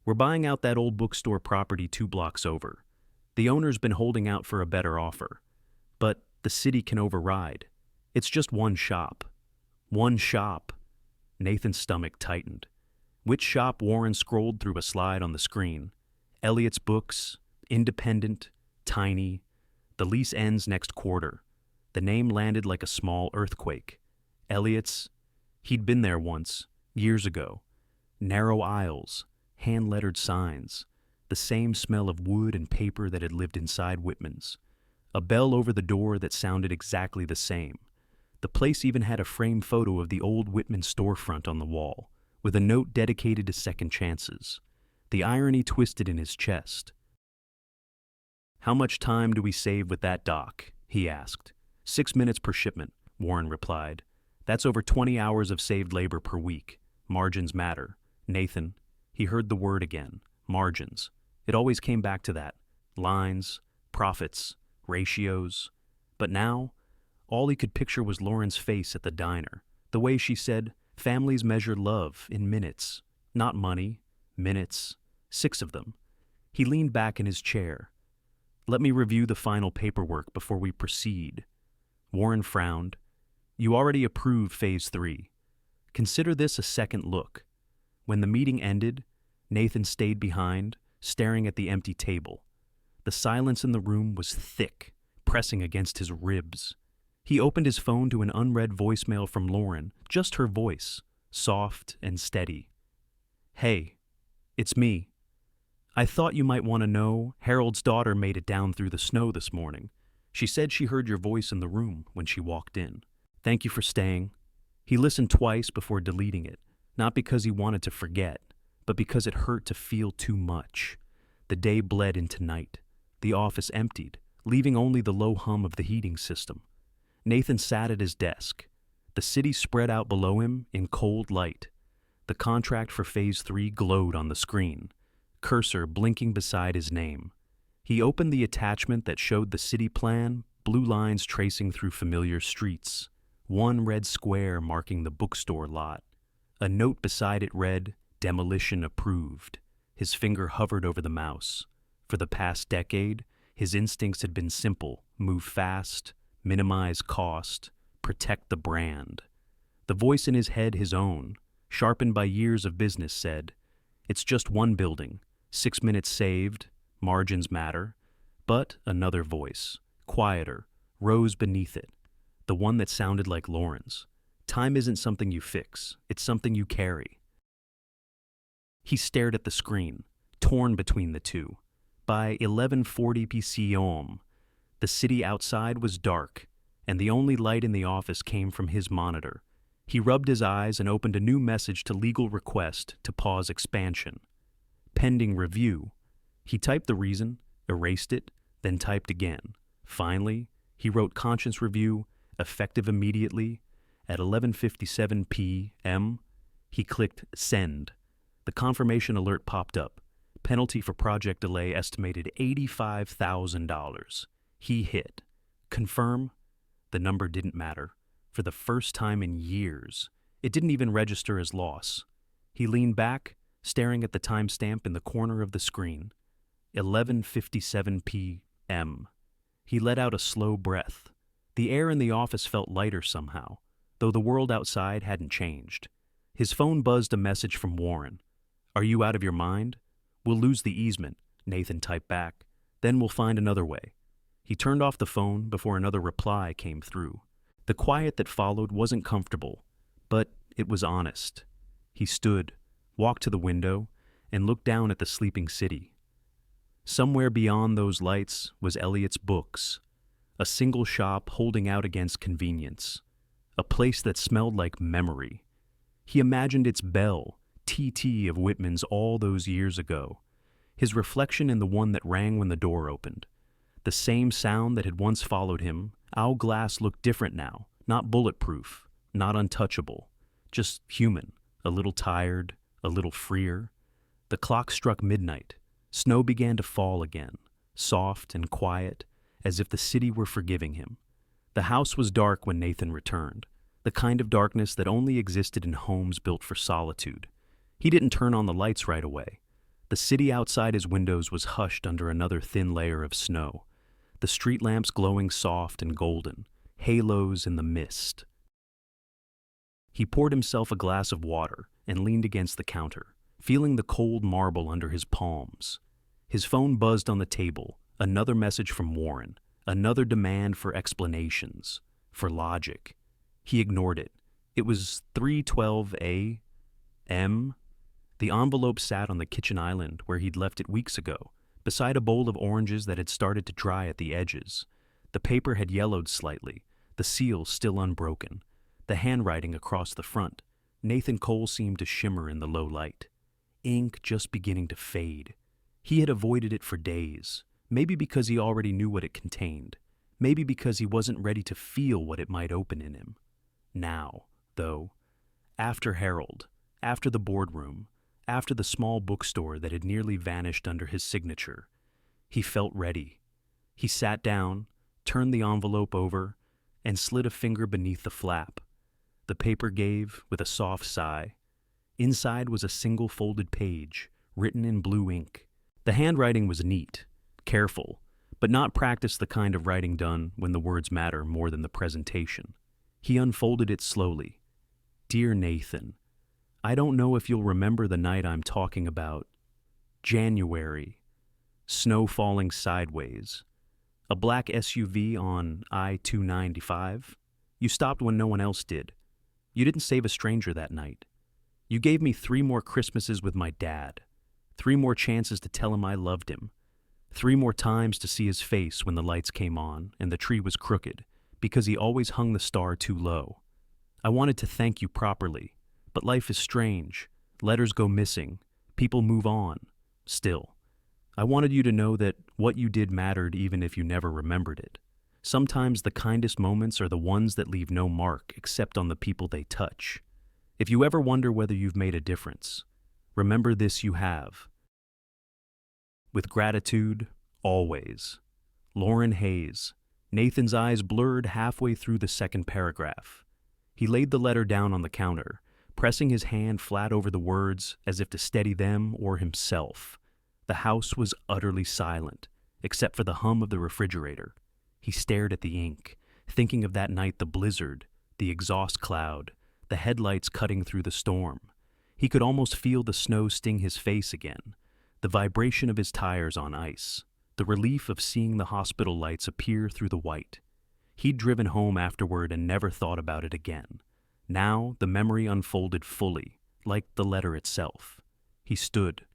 We're buying out that old bookstore property 2 blocks over. The owner's been holding out for a better offer. But the city can override. It's just one shop. One shop. Nathan's stomach tightened. Which shop? Warren scrolled through a slide on the screen. Elliot's Books, independent, tiny. The lease ends next quarter. The name landed like a small earthquake. Elliot's. He'd been there once, years ago. Narrow aisles, hand-lettered signs, the same smell of wood and paper that had lived inside Whitman's. A bell over the door that sounded exactly the same. The place even had a framed photo of the old Whitman storefront on the wall, with a note dedicated to second chances. The irony twisted in his chest. "How much time do we save with that dock?" he asked. 6 minutes per shipment, Warren replied. "That's over 20 hours of saved labor per week. Margins matter." Nathan, he heard the word again. Margins. It always came back to that. Lines, profits, ratios. But now, all he could picture was Lauren's face at the diner. The way she said, "Families measure love in minutes. Not money. Minutes. 6 of them." He leaned back in his chair. "Let me review the final paperwork before we proceed." Warren frowned. "You already approved Phase 3. Consider this a second look." When the meeting ended, Nathan stayed behind, staring at the empty table. The silence in the room was thick, pressing against his ribs. He opened his phone to an unread voicemail from Lauren, just her voice, soft and steady. "Hey, it's me. I thought you might want to know Harold's daughter made it down through the snow this morning. She said she heard your voice in the room when she walked in. Thank you for staying." He listened twice before deleting it, not because he wanted to forget, but because it hurt to feel too much. The day bled into night. The office emptied, leaving only the low hum of the heating system. Nathan sat at his desk. The city spread out below him in cold light. The contract for Phase 3 glowed on the screen, cursor blinking beside his name. He opened the attachment that showed the city plan, blue lines tracing through familiar streets, one red square marking the bookstore lot. A note beside it read, "Demolition approved." His finger hovered over the mouse. For the past decade, his instincts had been simple: move fast, minimize cost, protect the brand. The voice in his head, his own, sharpened by years of business, said, "It's just one building, 6 minutes saved, margins matter." But another voice, quieter, rose beneath it, the one that sounded like Lauren's. "Time isn't something you fix, it's something you carry." He stared at the screen, torn between the two. By 11:40 p.m., the city outside was dark, and the only light in the office came from his monitor. He rubbed his eyes and opened a new message to legal request to pause expansion. Pending review. He typed the reason, erased it, then typed again. Finally, he wrote conscience review, effective immediately. At 11:57 p.m., he clicked send. The confirmation alert popped up. Penalty for project delay estimated $85,000. He hit confirm. The number didn't matter. For the first time in years, it didn't even register as loss. He leaned back, staring at the timestamp in the corner of the screen. 11:57 p.m. He let out a slow breath. The air in the office felt lighter somehow, though the world outside hadn't changed. His phone buzzed a message from Warren. "Are you out of your mind? We'll lose the easement," Nathan typed back. "Then we'll find another way." He turned off the phone before another reply came through. The quiet that followed wasn't comfortable, but it was honest. He stood, walked to the window, and looked down at the sleeping city. Somewhere beyond those lights was Elliot's Books, a single shop holding out against convenience, a place that smelled like memory. He imagined its bell, TT of Whitman's all those years ago, his reflection in the one that rang when the door opened. The same sound that had once followed him. Our glass looked different now, not bulletproof, not untouchable, just human, a little tired, a little freer. The clock struck midnight. Snow began to fall again, soft and quiet, as if the city were forgiving him. The house was dark when Nathan returned, the kind of darkness that only existed in homes built for solitude. He didn't turn on the lights right away. The city outside his windows was hushed under another thin layer of snow, the street lamps glowing soft and golden, halos in the mist. He poured himself a glass of water and leaned against the counter, feeling the cold marble under his palms. His phone buzzed on the table, another message from Warren, another demand for explanations, for logic. He ignored it. It was 3:12 a.m. The envelope sat on the kitchen island where he'd left it weeks ago, beside a bowl of oranges that had started to dry at the edges. The paper had yellowed slightly, the seal still unbroken, the handwriting across the front. Nathan Cole seemed to shimmer in the low light. Ink just beginning to fade. He had avoided it for days, maybe because he already knew what it contained, maybe because he wasn't ready to feel what it might open in him. Now, though, after Harold, after the boardroom, after the small bookstore that had nearly vanished under his signature, he felt ready. He sat down, turned the envelope over, and slid a finger beneath the flap. The paper gave with a soft sigh. Inside was a single folded page, written in blue ink. The handwriting was neat, careful, but not practiced the kind of writing done when the words matter more than the presentation. He unfolded it slowly. Dear Nathan, I don't know if you'll remember the night I'm talking about. January. Snow falling sideways. A black SUV on I-295. You stopped when no one else did. You didn't save a stranger that night. You gave me 3 more Christmases with my dad. 3 more chances to tell him I loved him. 3 more times to see his face when the lights came on and the tree was crooked, because he always hung the star too low. I wanted to thank you properly, but life is strange. Letters go missing. People move on. Still, I wanted you to know that what you did mattered even if you never remembered it. Sometimes the kindest moments are the ones that leave no mark except on the people they touch. If you ever wonder whether you've made a difference, remember this: you have. With gratitude, always. Lauren Hayes. Nathan's eyes blurred halfway through the second paragraph. He laid the letter down on the counter, pressing his hand flat over the words as if to steady them or himself. The house was utterly silent, except for the hum of the refrigerator. He stared at the ink, thinking of that night, the blizzard, the exhaust cloud, the headlights cutting through the storm. He could almost feel the snow sting his face again, the vibration of his tires on ice, the relief of seeing the hospital lights appear through the white. He'd driven home afterward and never thought about it again. Now the memory unfolded fully, like the letter itself. He stood,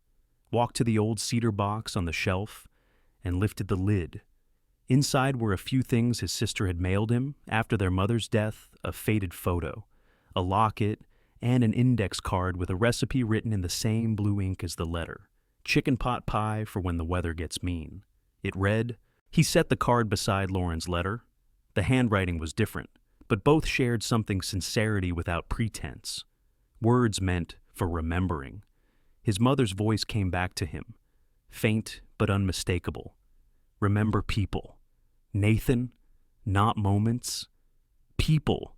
walked to the old cedar box on the shelf, and lifted the lid. Inside were a few things his sister had mailed him after their mother's death: a faded photo, a locket, and an index card with a recipe written in the same blue ink as the letter. Chicken pot pie for when the weather gets mean. It read. He set the card beside Lauren's letter. The handwriting was different, but both shared something: sincerity without pretense. Words meant for remembering. His mother's voice came back to him, faint but unmistakable. Remember people. Nathan, not moments. People.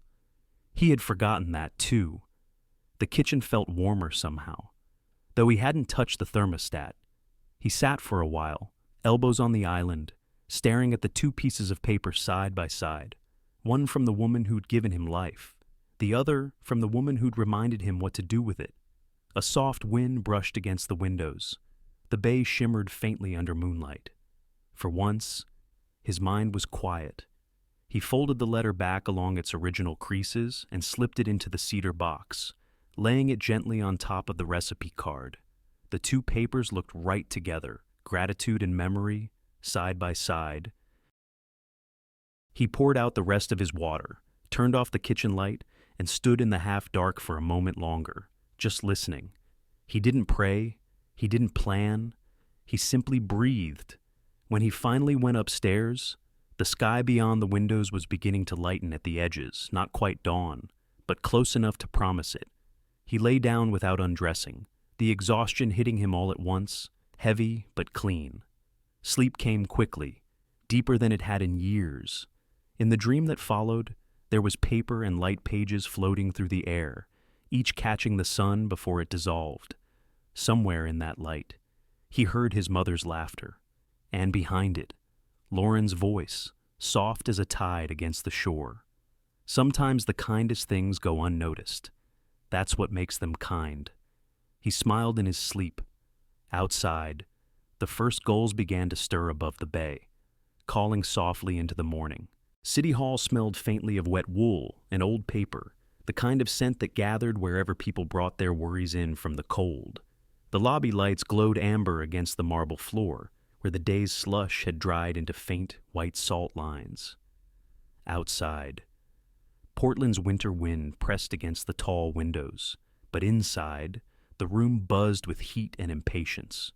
He had forgotten that, too. The kitchen felt warmer somehow, though he hadn't touched the thermostat. He sat for a while, elbows on the island, staring at the 2 pieces of paper side by side, one from the woman who'd given him life, the other from the woman who'd reminded him what to do with it. A soft wind brushed against the windows. The bay shimmered faintly under moonlight. For once, his mind was quiet. He folded the letter back along its original creases and slipped it into the cedar box, laying it gently on top of the recipe card. The 2 papers looked right together, gratitude and memory, side by side. He poured out the rest of his water, turned off the kitchen light, and stood in the half-dark for a moment longer, just listening. He didn't pray, he didn't plan, he simply breathed. When he finally went upstairs, the sky beyond the windows was beginning to lighten at the edges, not quite dawn, but close enough to promise it. He lay down without undressing, the exhaustion hitting him all at once, heavy but clean. Sleep came quickly, deeper than it had in years. In the dream that followed, there was paper and light pages floating through the air, each catching the sun before it dissolved. Somewhere in that light, He heard his mother's laughter, and behind it, Lauren's voice, soft as a tide against the shore. Sometimes the kindest things go unnoticed. That's what makes them kind. He smiled in his sleep. Outside, the first gulls began to stir above the bay, calling softly into the morning. City Hall smelled faintly of wet wool and old paper, the kind of scent that gathered wherever people brought their worries in from the cold. The lobby lights glowed amber against the marble floor, where the day's slush had dried into faint white salt lines. Outside, Portland's winter wind pressed against the tall windows, but inside, the room buzzed with heat and impatience.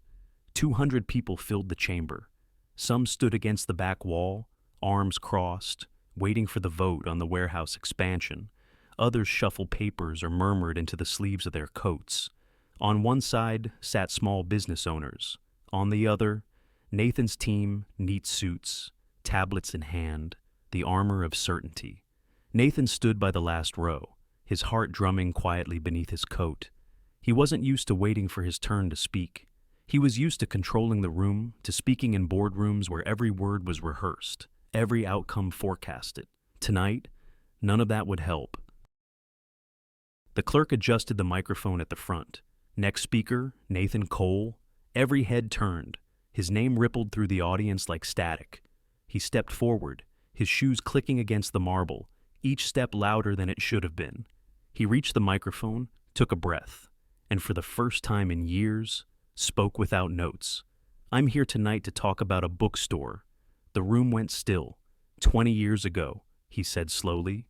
200 people filled the chamber. Some stood against the back wall, arms crossed, waiting for the vote on the warehouse expansion. Others shuffled papers or murmured into the sleeves of their coats. On one side sat small business owners. On the other, Nathan's team, neat suits, tablets in hand, the armor of certainty. Nathan stood by the last row, his heart drumming quietly beneath his coat. He wasn't used to waiting for his turn to speak. He was used to controlling the room, to speaking in boardrooms where every word was rehearsed, every outcome forecasted. Tonight, none of that would help. The clerk adjusted the microphone at the front. Next speaker, Nathan Cole. Every head turned. His name rippled through the audience like static. He stepped forward, his shoes clicking against the marble, each step louder than it should have been. He reached the microphone, took a breath, and for the first time in years, spoke without notes. I'm here tonight to talk about a bookstore. The room went still. 20 years ago, he said slowly.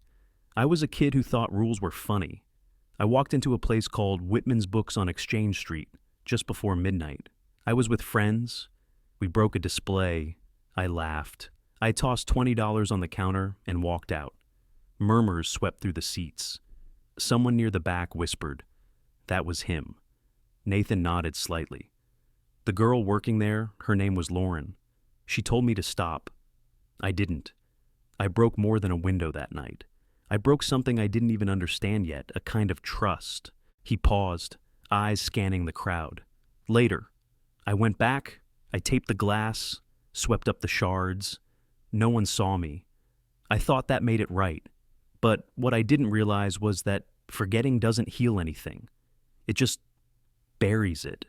I was a kid who thought rules were funny. I walked into a place called Whitman's Books on Exchange Street just before midnight. I was with friends. We broke a display. I laughed. I tossed $20 on the counter and walked out. Murmurs swept through the seats. Someone near the back whispered, "That was him." Nathan nodded slightly. The girl working there, her name was Lauren. She told me to stop. I didn't. I broke more than a window that night. I broke something I didn't even understand yet, a kind of trust. He paused, eyes scanning the crowd. Later, I went back, I taped the glass, swept up the shards. No one saw me. I thought that made it right. But what I didn't realize was that forgetting doesn't heal anything. It just buries it.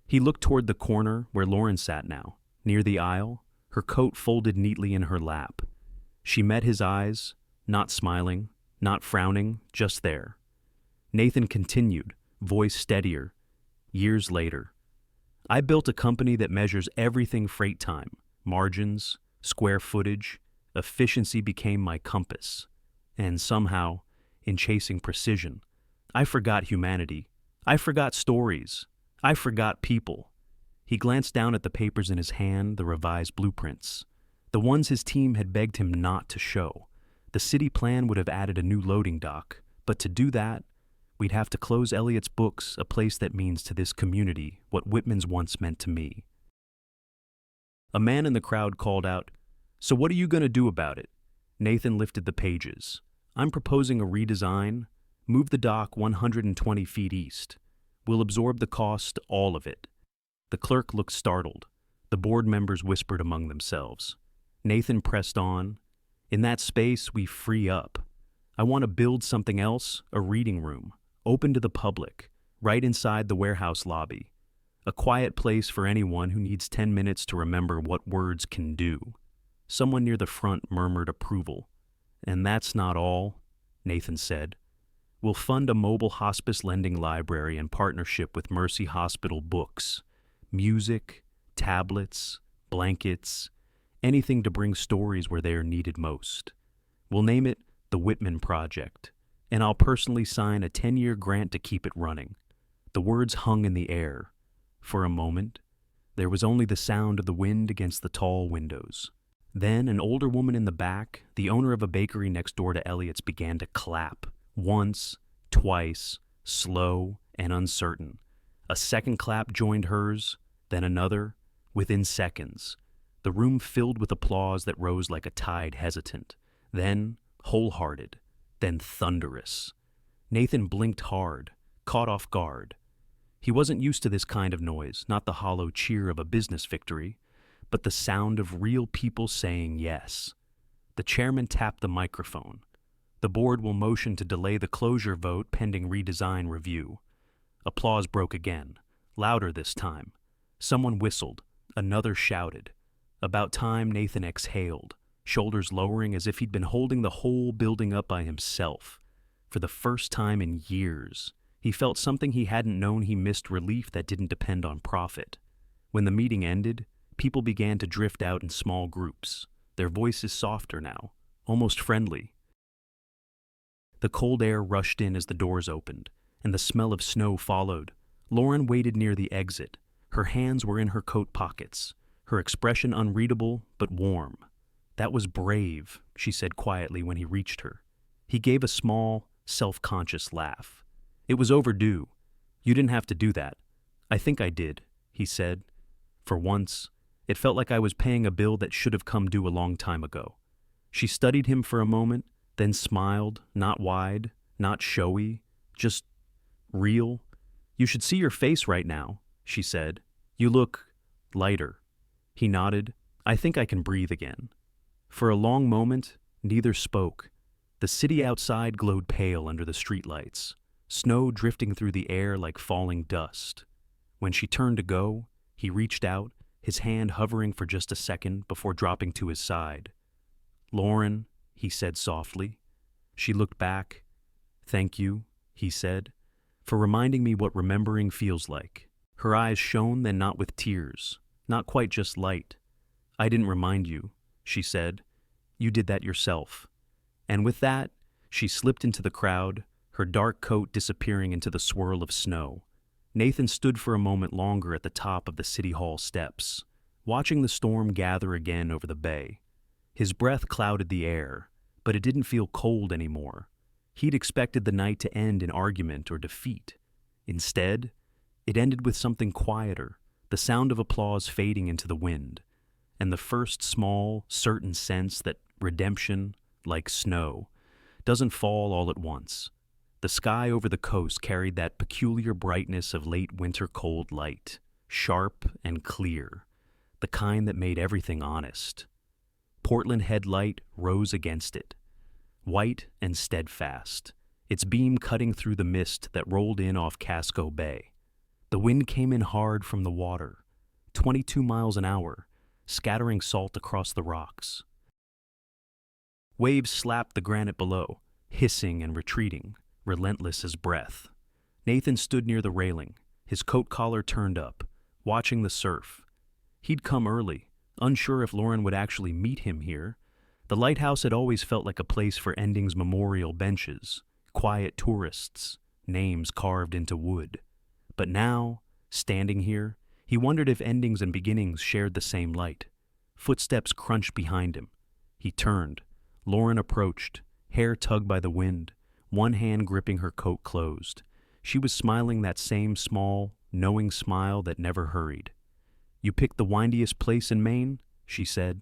He looked toward the corner where Lauren sat now, near the aisle, her coat folded neatly in her lap. She met his eyes, not smiling, not frowning, just there. Nathan continued, voice steadier. Years later, I built a company that measures everything freight time, margins, square footage. Efficiency became my compass. And somehow, in chasing precision, I forgot humanity. I forgot stories. I forgot people. He glanced down at the papers in his hand, the revised blueprints, the ones his team had begged him not to show. The city plan would have added a new loading dock, but to do that, we'd have to close Elliot's Books, a place that means to this community what Whitman's once meant to me. A man in the crowd called out, "So what are you going to do about it?" Nathan lifted the pages. "I'm proposing a redesign. Move the dock 120 feet east. We'll absorb the cost, all of it." The clerk looked startled. The board members whispered among themselves. Nathan pressed on. "In that space, we free up. I want to build something else, a reading room, open to the public, right inside the warehouse lobby. A quiet place for anyone who needs 10 minutes to remember what words can do." Someone near the front murmured approval. "And that's not all," Nathan said. "We'll fund a mobile hospice lending library in partnership with Mercy Hospital Books. Music, tablets, blankets, anything to bring stories where they are needed most. We'll name it the Whitman Project, and I'll personally sign a 10-year grant to keep it running." The words hung in the air. For a moment, there was only the sound of the wind against the tall windows. Then an older woman in the back, the owner of a bakery next door to Elliot's, began to clap. Once, twice, slow and uncertain. A second clap joined hers, then another. Within seconds, the room filled with applause that rose like a tide, hesitant, then wholehearted, then thunderous. Nathan blinked hard, caught off guard. He wasn't used to this kind of noise, not the hollow cheer of a business victory, but the sound of real people saying yes. The chairman tapped the microphone. The board will motion to delay the closure vote pending redesign review. Applause broke again, louder this time. Someone whistled. Another shouted. About time, Nathan exhaled, shoulders lowering as if he'd been holding the whole building up by himself. For the first time in years, he felt something he hadn't known. He missed relief that didn't depend on profit. When the meeting ended, people began to drift out in small groups, their voices softer now, almost friendly. The cold air rushed in as the doors opened, and the smell of snow followed. Lauren waited near the exit. Her hands were in her coat pockets, her expression unreadable but warm. "That was brave," she said quietly when he reached her. He gave a small, self-conscious laugh. "It was overdue. You didn't have to do that." "I think I did," he said. For once, it felt like I was paying a bill that should have come due a long time ago. She studied him for a moment, then smiled, not wide, not showy, just real. "You should see your face right now," she said. "You look lighter." He nodded. "I think I can breathe again." For a long moment, neither spoke. The city outside glowed pale under the streetlights, snow drifting through the air like falling dust. When she turned to go, he reached out, his hand hovering for just a second before dropping to his side. "Lauren," he said softly. She looked back. "Thank you," he said, "for reminding me what remembering feels like." Her eyes shone, then not with tears, not quite just light. "I didn't remind you," she said. "You did that yourself." And with that, she slipped into the crowd, her dark coat disappearing into the swirl of snow. Nathan stood for a moment longer at the top of the city hall steps, watching the storm gather again over the bay. His breath clouded the air, but it didn't feel cold anymore. He'd expected the night to end in argument or defeat. Instead, it ended with something quieter, the sound of applause fading into the wind, and the first small, certain sense that redemption, like snow, doesn't fall all at once. The sky over the coast carried that peculiar brightness of late winter cold light, sharp and clear, the kind that made everything honest. Portland Headlight rose against it, white and steadfast, its beam cutting through the mist that rolled in off Casco Bay. The wind came in hard from the water, 22 miles an hour, scattering salt across the rocks. Waves slapped the granite below, hissing and retreating, relentless as breath. Nathan stood near the railing, his coat collar turned up, watching the surf. He'd come early, unsure if Lauren would actually meet him here. The lighthouse had always felt like a place for endings memorial benches, quiet tourists, names carved into wood. But now, standing here, he wondered if endings and beginnings shared the same light. Footsteps crunched behind him. He turned. Lauren approached, hair tugged by the wind, one hand gripping her coat closed. She was smiling that same small, knowing smile that never hurried. "You picked the windiest place in Maine?" she said.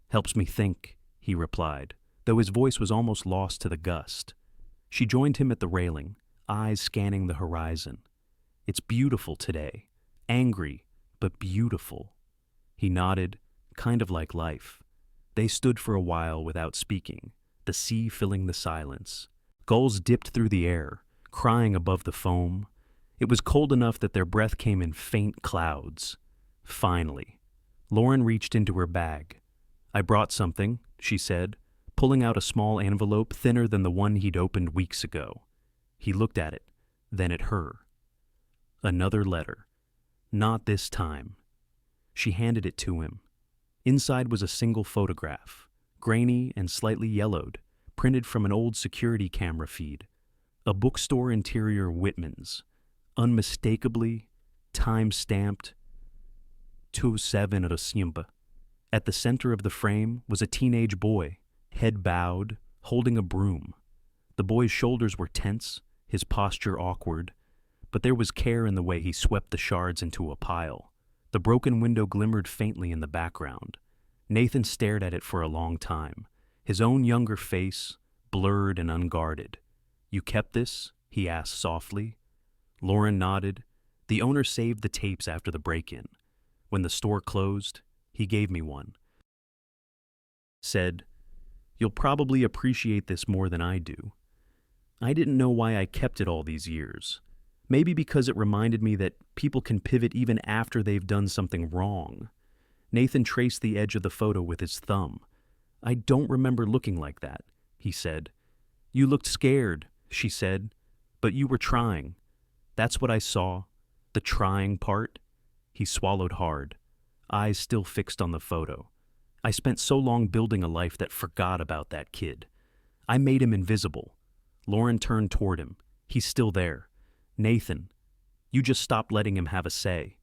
"Helps me think," he replied, though his voice was almost lost to the gust. She joined him at the railing, eyes scanning the horizon. "It's beautiful today. Angry, but beautiful." He nodded, kind of like life. They stood for a while without speaking, the sea filling the silence. Gulls dipped through the air, crying above the foam. It was cold enough that their breath came in faint clouds. Finally, Lauren reached into her bag. "I brought something," she said, pulling out a small envelope thinner than the one he'd opened weeks ago. He looked at it, then at her. Another letter. Not this time. She handed it to him. Inside was a single photograph, grainy and slightly yellowed, printed from an old security camera feed. A bookstore interior Whitman's, unmistakably, time-stamped, 27 December. At the center of the frame was a teenage boy, head bowed, holding a broom. The boy's shoulders were tense, his posture awkward, but there was care in the way he swept the shards into a pile. The broken window glimmered faintly in the background. Nathan stared at it for a long time, his own younger face, blurred and unguarded. "You kept this?" he asked softly. Lauren nodded. The owner saved the tapes after the break-in. When the store closed, he gave me one. Said, "You'll probably appreciate this more than I do." I didn't know why I kept it all these years. Maybe because it reminded me that people can pivot even after they've done something wrong. Nathan traced the edge of the photo with his thumb. "I don't remember looking like that," he said. "You looked scared," she said, "but you were trying." That's what I saw, the trying part. He swallowed hard, eyes still fixed on the photo. I spent so long building a life that forgot about that kid. I made him invisible. Lauren turned toward him. He's still there. "Nathan, you just stopped letting him have a say."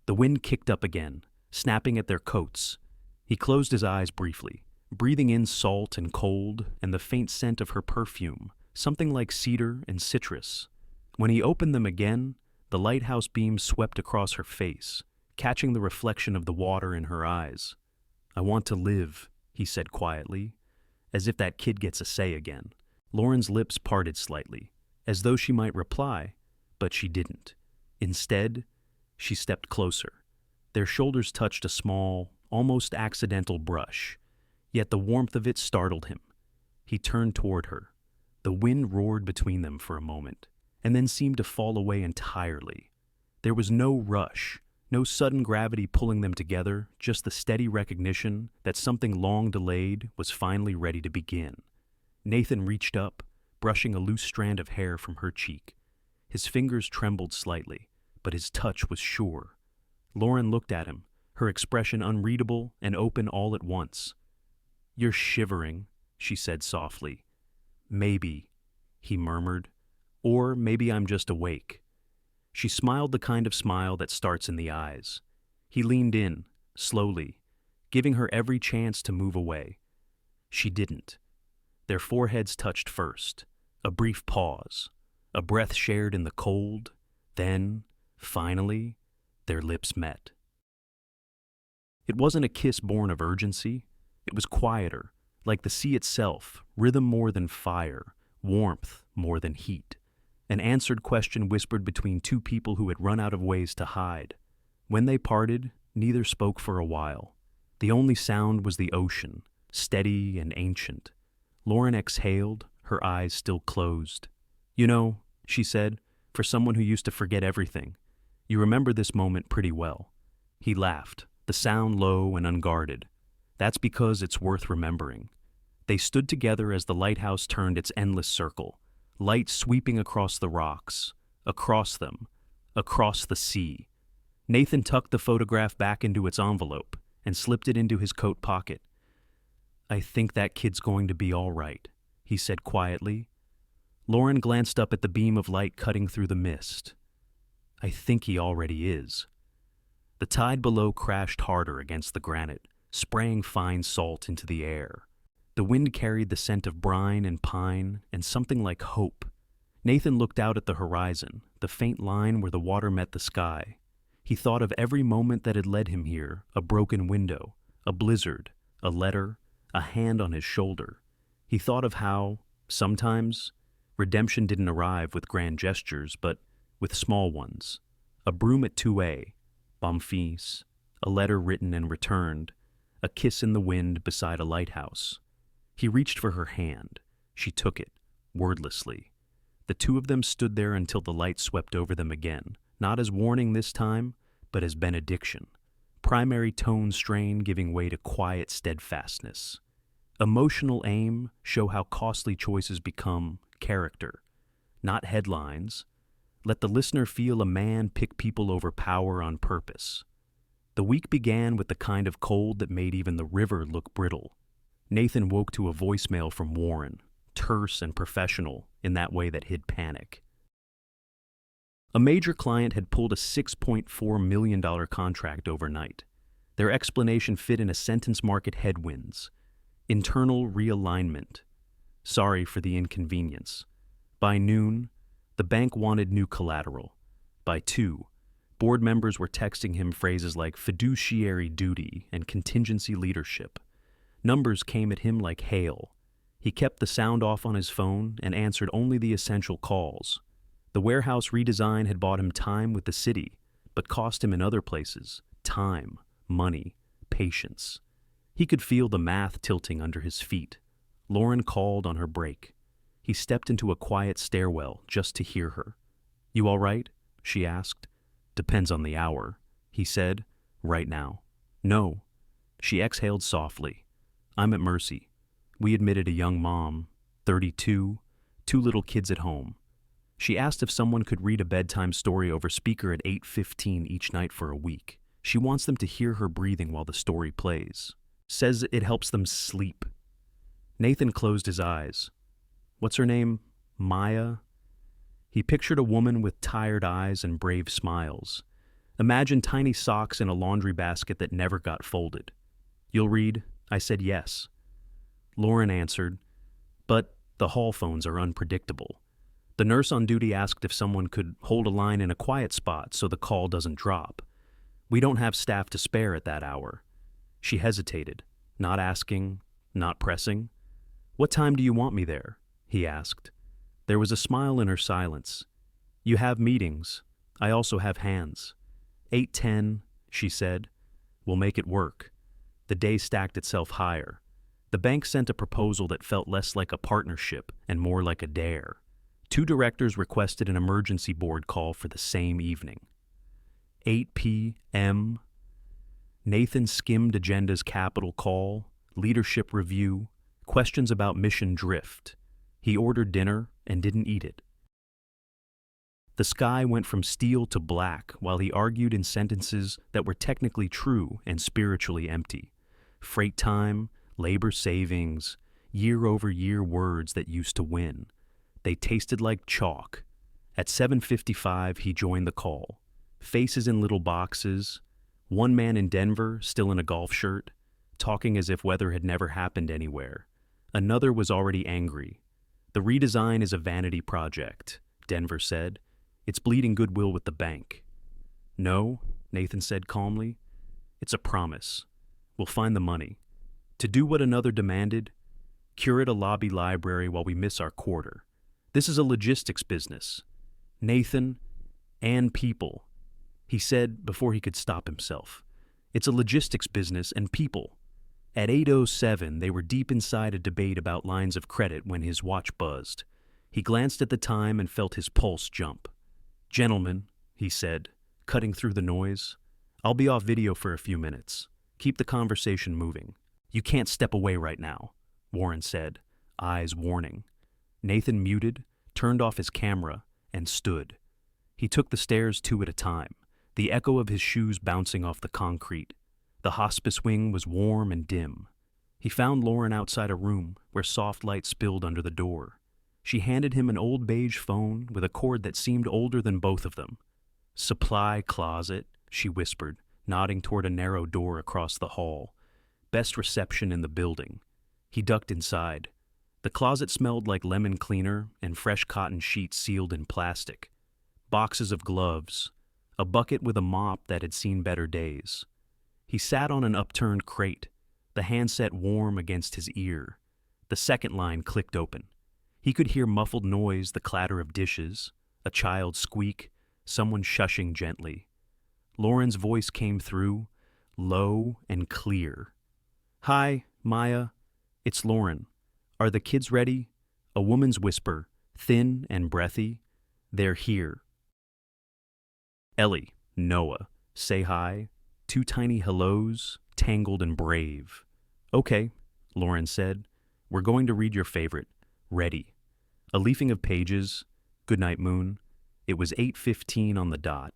The wind kicked up again, snapping at their coats. He closed his eyes briefly, breathing in salt and cold and the faint scent of her perfume, something like cedar and citrus. When he opened them again, the lighthouse beam swept across her face, catching the reflection of the water in her eyes. "I want to live," he said quietly, as if that kid gets a say again. Lauren's lips parted slightly, as though she might reply, but she didn't. Instead, she stepped closer. Their shoulders touched a small, almost accidental brush, yet the warmth of it startled him. He turned toward her. The wind roared between them for a moment, and then seemed to fall away entirely. There was no rush, no sudden gravity pulling them together, just the steady recognition that something long delayed was finally ready to begin. Nathan reached up, brushing a loose strand of hair from her cheek. His fingers trembled slightly, but his touch was sure. Lauren looked at him, her expression unreadable and open all at once. "You're shivering," she said softly. "Maybe," he murmured, "or maybe I'm just awake." She smiled the kind of smile that starts in the eyes. He leaned in, slowly, giving her every chance to move away. She didn't. Their foreheads touched first. A brief pause, a breath shared in the cold, then, finally, their lips met. It wasn't a kiss born of urgency. It was quieter, like the sea itself, rhythm more than fire, warmth more than heat. An answered question whispered between two people who had run out of ways to hide. When they parted, neither spoke for a while. The only sound was the ocean, steady and ancient. Lauren exhaled, her eyes still closed. "You know," she said, "for someone who used to forget everything, you remember this moment pretty well." He laughed, the sound low and unguarded. "That's because it's worth remembering." They stood together as the lighthouse turned its endless circle, light sweeping across the rocks, across them, across the sea. Nathan tucked the photograph back into its envelope and slipped it into his coat pocket. "I think that kid's going to be all right," he said quietly. Lauren glanced up at the beam of light cutting through the mist. "I think he already is." The tide below crashed harder against the granite, spraying fine salt into the air. The wind carried the scent of brine and pine and something like hope. Nathan looked out at the horizon, the faint line where the water met the sky. He thought of every moment that had led him here, a broken window, a blizzard, a letter, a hand on his shoulder. He thought of how, sometimes, redemption didn't arrive with grand gestures, but with small ones. A broom at 2A, bon fils, a letter written and returned, a kiss in the wind beside a lighthouse. He reached for her hand. She took it, wordlessly. The two of them stood there until the light swept over them again, not as warning this time, but as benediction. Primary tone strain giving way to quiet steadfastness. Emotional aim show how costly choices become character, not headlines. Let the listener feel a man pick people over power on purpose. The week began with the kind of cold that made even the river look brittle. Nathan woke to a voicemail from Warren, terse and professional in that way that hid panic. A major client had pulled a $6.4 million contract overnight. Their explanation fit in a sentence market headwinds. Internal realignment. Sorry for the inconvenience. By noon, the bank wanted new collateral. By 2, board members were texting him phrases like fiduciary duty and contingency leadership. Numbers came at him like hail. He kept the sound off on his phone and answered only the essential calls. The warehouse redesign had bought him time with the city, but cost him in other places time, money, patience. He could feel the math tilting under his feet. Lauren called on her break. He stepped into a quiet stairwell just to hear her. "You all right?" she asked. "Depends on the hour," he said. "Right now." "No." She exhaled softly. "I'm at Mercy. We admitted a young mom, 32, two little kids at home. She asked if someone could read a bedtime story over speaker at 8:15 each night for a week. She wants them to hear her breathing while the story plays. Says it helps them sleep." Nathan closed his eyes. "What's her name? Maya?" He pictured a woman with tired eyes and brave smiles. Imagine tiny socks in a laundry basket that never got folded. "You'll read?" I said yes. Lauren answered, "But the hall phones are unpredictable." The nurse on duty asked if someone could hold a line in a quiet spot so the call doesn't drop. "We don't have staff to spare at that hour." She hesitated, not asking, not pressing. "What time do you want me there?" he asked. There was a smile in her silence. "You have meetings. I also have hands." 8:10, she said. "We'll make it work." The day stacked itself higher. The bank sent a proposal that felt less like a partnership and more like a dare. 2 directors requested an emergency board call for the same evening. 8 p.m. Nathan skimmed agenda's capital call, leadership review, questions about mission drift. He ordered dinner and didn't eat it. The sky went from steel to black while he argued in sentences that were technically true and spiritually empty. Freight time, labor savings, year-over-year words that used to win. They tasted like chalk. At 7:55, he joined the call. Faces in little boxes. One man in Denver, still in a golf shirt, talking as if weather had never happened anywhere. Another was already angry. "The redesign is a vanity project," Denver said. "It's bleeding goodwill with the bank." "No," Nathan said calmly. "It's a promise. We'll find the money. To do what another demanded, curate a lobby library while we miss our quarter. This is a logistics business. Nathan, and people," he said before he could stop himself. "It's a logistics business and people." At 8:07, they were deep inside a debate about lines of credit when his watch buzzed. He glanced at the time and felt his pulse jump. "Gentlemen," he said, cutting through the noise, "I'll be off video for a few minutes. Keep the conversation moving." "You can't step away right now," Warren said, eyes warning. Nathan muted, turned off his camera, and stood. He took the stairs 2 at a time, the echo of his shoes bouncing off the concrete. The hospice wing was warm and dim. He found Lauren outside a room where soft light spilled under the door. She handed him an old beige phone with a cord that seemed older than both of them. "Supply closet," she whispered, nodding toward a narrow door across the hall. "Best reception in the building." He ducked inside. The closet smelled like lemon cleaner and fresh cotton sheets sealed in plastic. Boxes of gloves. A bucket with a mop that had seen better days. He sat on an upturned crate, the handset warm against his ear. The second line clicked open. He could hear muffled noise, the clatter of dishes, a child squeak, someone shushing gently. Lauren's voice came through, low and clear. "Hi, Maya. It's Lauren. Are the kids ready?" A woman's whisper, thin and breathy. "They're here." "Ellie, Noah, say hi." 2 tiny hellos, tangled and brave. "Okay," Lauren said. "We're going to read your favorite. Ready." A leafing of pages. "Goodnight, Moon." It was 8:15 on the dot.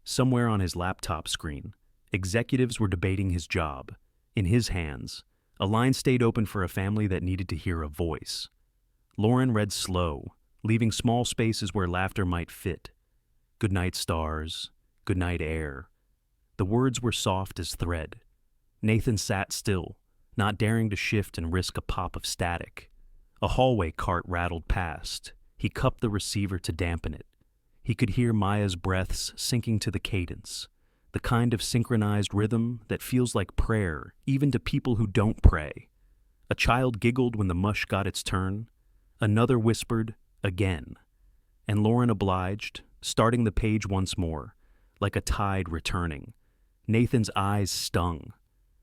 Somewhere on his laptop screen, executives were debating his job. In his hands, a line stayed open for a family that needed to hear a voice. Lauren read slow, leaving small spaces where laughter might fit. "Goodnight, stars. Goodnight, air." The words were soft as thread. Nathan sat still, not daring to shift and risk a pop of static. A hallway cart rattled past. He cupped the receiver to dampen it. He could hear Maya's breaths sinking to the cadence, the kind of synchronized rhythm that feels like prayer, even to people who don't pray. A child giggled when the mush got its turn. Another whispered, "Again." And Lauren obliged, starting the page once more, like a tide returning. Nathan's eyes stung.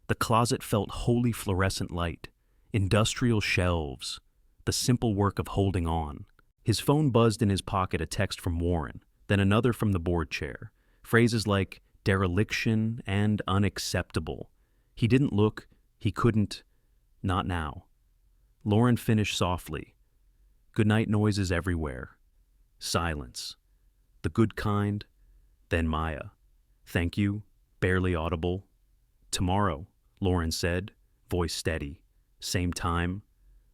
The closet felt wholly fluorescent light, industrial shelves, the simple work of holding on. His phone buzzed in his pocket, a text from Warren, then another from the board chair. Phrases like dereliction and unacceptable. He didn't look, he couldn't, not now. Lauren finished softly. Goodnight noises everywhere. Silence. The good kind. Then Maya. Thank you. Barely audible. Tomorrow, Lauren said, voice steady. Same time.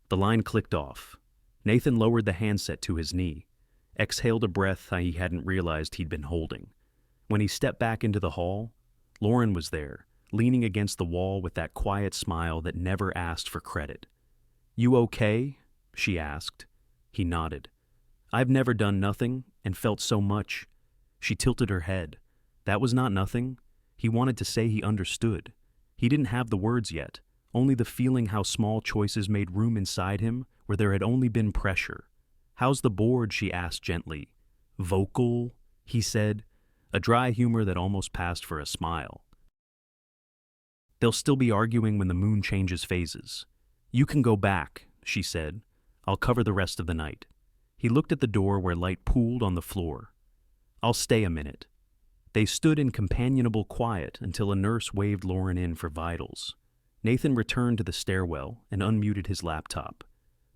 The line clicked off. Nathan lowered the handset to his knee, exhaled a breath he hadn't realized he'd been holding. When he stepped back into the hall, Lauren was there, leaning against the wall with that quiet smile that never asked for credit. You okay? She asked. He nodded. I've never done nothing and felt so much. She tilted her head. That was not nothing. He wanted to say he understood. He didn't have the words yet, only the feeling how small choices made room inside him where there had only been pressure. How's the board? She asked gently. Vocal, he said, a dry humor that almost passed for a smile. They'll still be arguing when the moon changes phases. You can go back, she said. I'll cover the rest of the night. He looked at the door where light pooled on the floor. I'll stay a minute. They stood in companionable quiet until a nurse waved Lauren in for vitals. Nathan returned to the stairwell and unmuted his laptop.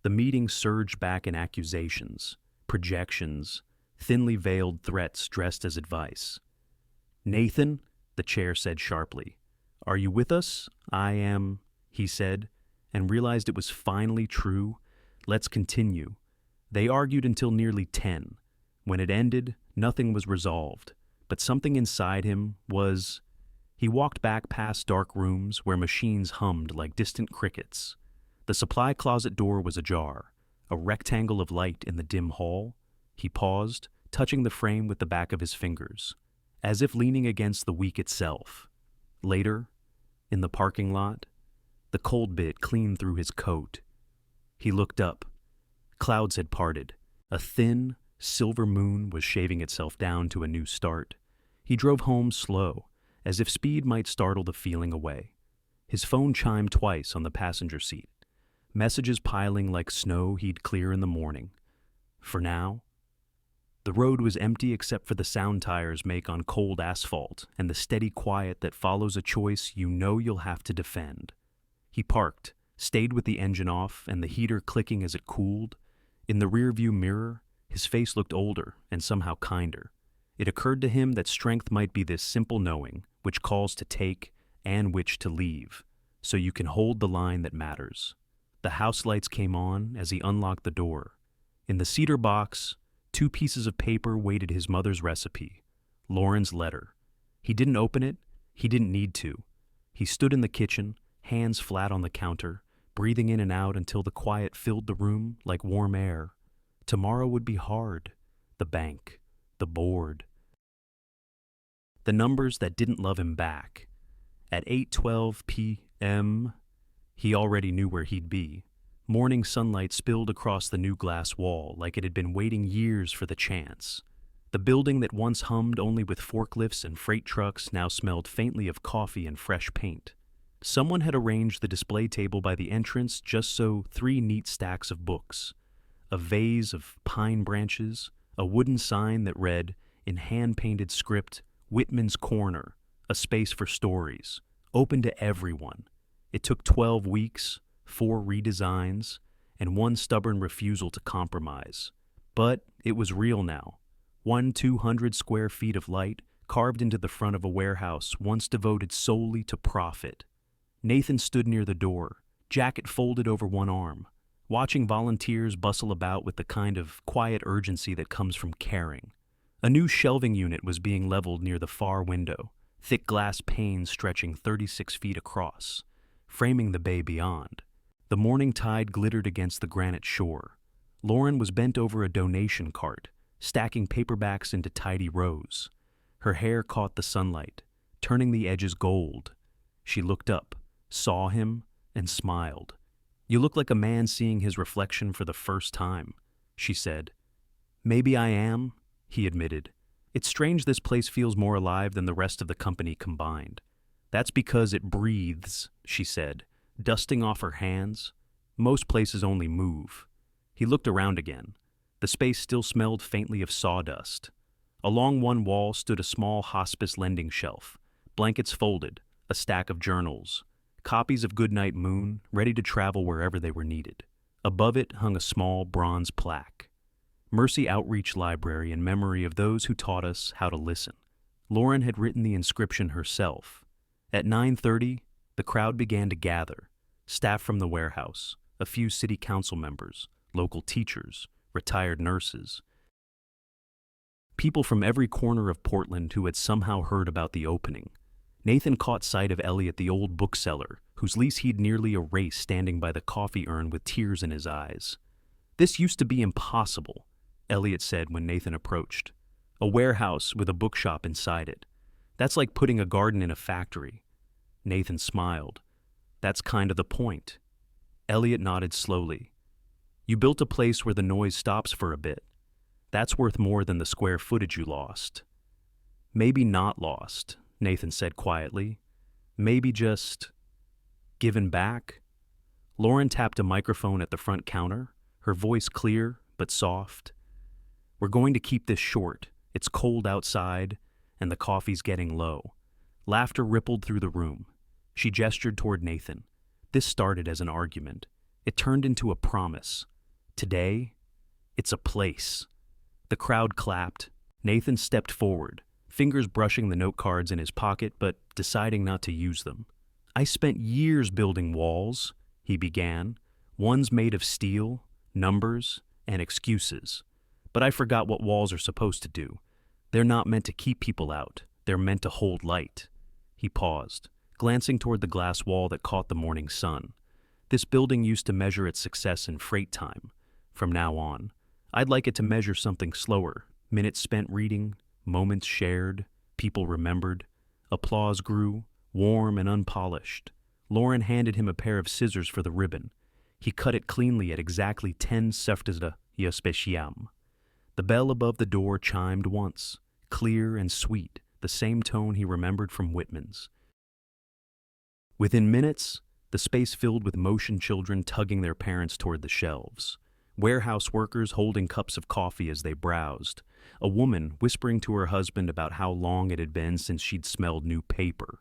The meeting surged back in accusations, projections, thinly veiled threats dressed as advice. Nathan, the chair said sharply. Are you with us? I am, he said, and realized it was finally true. Let's continue. They argued until nearly 10. When it ended, nothing was resolved, but something inside him was. He walked back past dark rooms where machines hummed like distant crickets. The supply closet door was ajar, a rectangle of light in the dim hall. He paused, touching the frame with the back of his fingers, as if leaning against the week itself. Later, in the parking lot, the cold bit clean through his coat. He looked up. Clouds had parted. A thin, silver moon was shaving itself down to a new start. He drove home slow, as if speed might startle the feeling away. His phone chimed twice on the passenger seat, messages piling like snow he'd clear in the morning. For now, the road was empty except for the sound tires make on cold asphalt and the steady quiet that follows a choice you know you'll have to defend. He parked, stayed with the engine off and the heater clicking as it cooled. In the rearview mirror, his face looked older and somehow kinder. It occurred to him that strength might be this simple knowing which calls to take and which to leave, so you can hold the line that matters. The house lights came on as he unlocked the door. In the cedar box, 2 pieces of paper waited his mother's recipe, Lauren's letter. He didn't open it. He didn't need to. He stood in the kitchen, hands flat on the counter, breathing in and out until the quiet filled the room like warm air. Tomorrow would be hard. The bank, the board. The numbers that didn't love him back. At 8:12 p.m., he already knew where he'd be. Morning sunlight spilled across the new glass wall like it had been waiting years for the chance. The building that once hummed only with forklifts and freight trucks now smelled faintly of coffee and fresh paint. Someone had arranged the display table by the entrance just so 3 neat stacks of books, a vase of pine branches, a wooden sign that read, in hand-painted script, Whitman's Corner, a space for stories, open to everyone. It took 12 weeks, 4 redesigns, and 1 stubborn refusal to compromise. But it was real now. 200 square feet of light carved into the front of a warehouse once devoted solely to profit. Nathan stood near the door, jacket folded over one arm, watching volunteers bustle about with the kind of quiet urgency that comes from caring. A new shelving unit was being leveled near the far window, thick glass panes stretching 36 feet across, framing the bay beyond. The morning tide glittered against the granite shore. Lauren was bent over a donation cart, stacking paperbacks into tidy rows. Her hair caught the sunlight, turning the edges gold. She looked up, saw him, and smiled. You look like a man seeing his reflection for the first time, she said. Maybe I am, he admitted. It's strange this place feels more alive than the rest of the company combined. That's because it breathes, she said, dusting off her hands. Most places only move. He looked around again. The space still smelled faintly of sawdust. Along one wall stood a small hospice lending shelf, blankets folded, a stack of journals, copies of Goodnight Moon, ready to travel wherever they were needed. Above it hung a small bronze plaque. Mercy Outreach Library in memory of those who taught us how to listen. Lauren had written the inscription herself. At 9:30, the crowd began to gather. Staff from the warehouse, a few city council members, local teachers, retired nurses. People from every corner of Portland who had somehow heard about the opening. Nathan caught sight of Elliot, the old bookseller, whose lease he'd nearly erased standing by the coffee urn with tears in his eyes. This used to be impossible, Elliot said when Nathan approached. A warehouse with a bookshop inside it. That's like putting a garden in a factory. Nathan smiled. That's kind of the point. Elliot nodded slowly. You built a place where the noise stops for a bit. That's worth more than the square footage you lost. Maybe not lost, Nathan said quietly. Maybe just given back. Lauren tapped a microphone at the front counter, her voice clear but soft. We're going to keep this short. It's cold outside, and the coffee's getting low. Laughter rippled through the room. She gestured toward Nathan. This started as an argument. It turned into a promise. Today, it's a place. The crowd clapped. Nathan stepped forward, fingers brushing the note cards in his pocket but deciding not to use them. I spent years building walls, he began, ones made of steel, numbers, and excuses. But I forgot what walls are supposed to do. They're not meant to keep people out. They're meant to hold light. He paused, glancing toward the glass wall that caught the morning sun. This building used to measure its success in freight time. From now on, I'd like it to measure something slower. Minutes spent reading, moments shared, people remembered. Applause grew, warm and unpolished. Lauren handed him a pair of scissors for the ribbon. He cut it cleanly at exactly 10 seftesda spesiam. The bell above the door chimed once, clear and sweet, the same tone he remembered from Whitman's. Within minutes, the space filled with motion children tugging their parents toward the shelves, warehouse workers holding cups of coffee as they browsed, a woman whispering to her husband about how long it had been since she'd smelled new paper.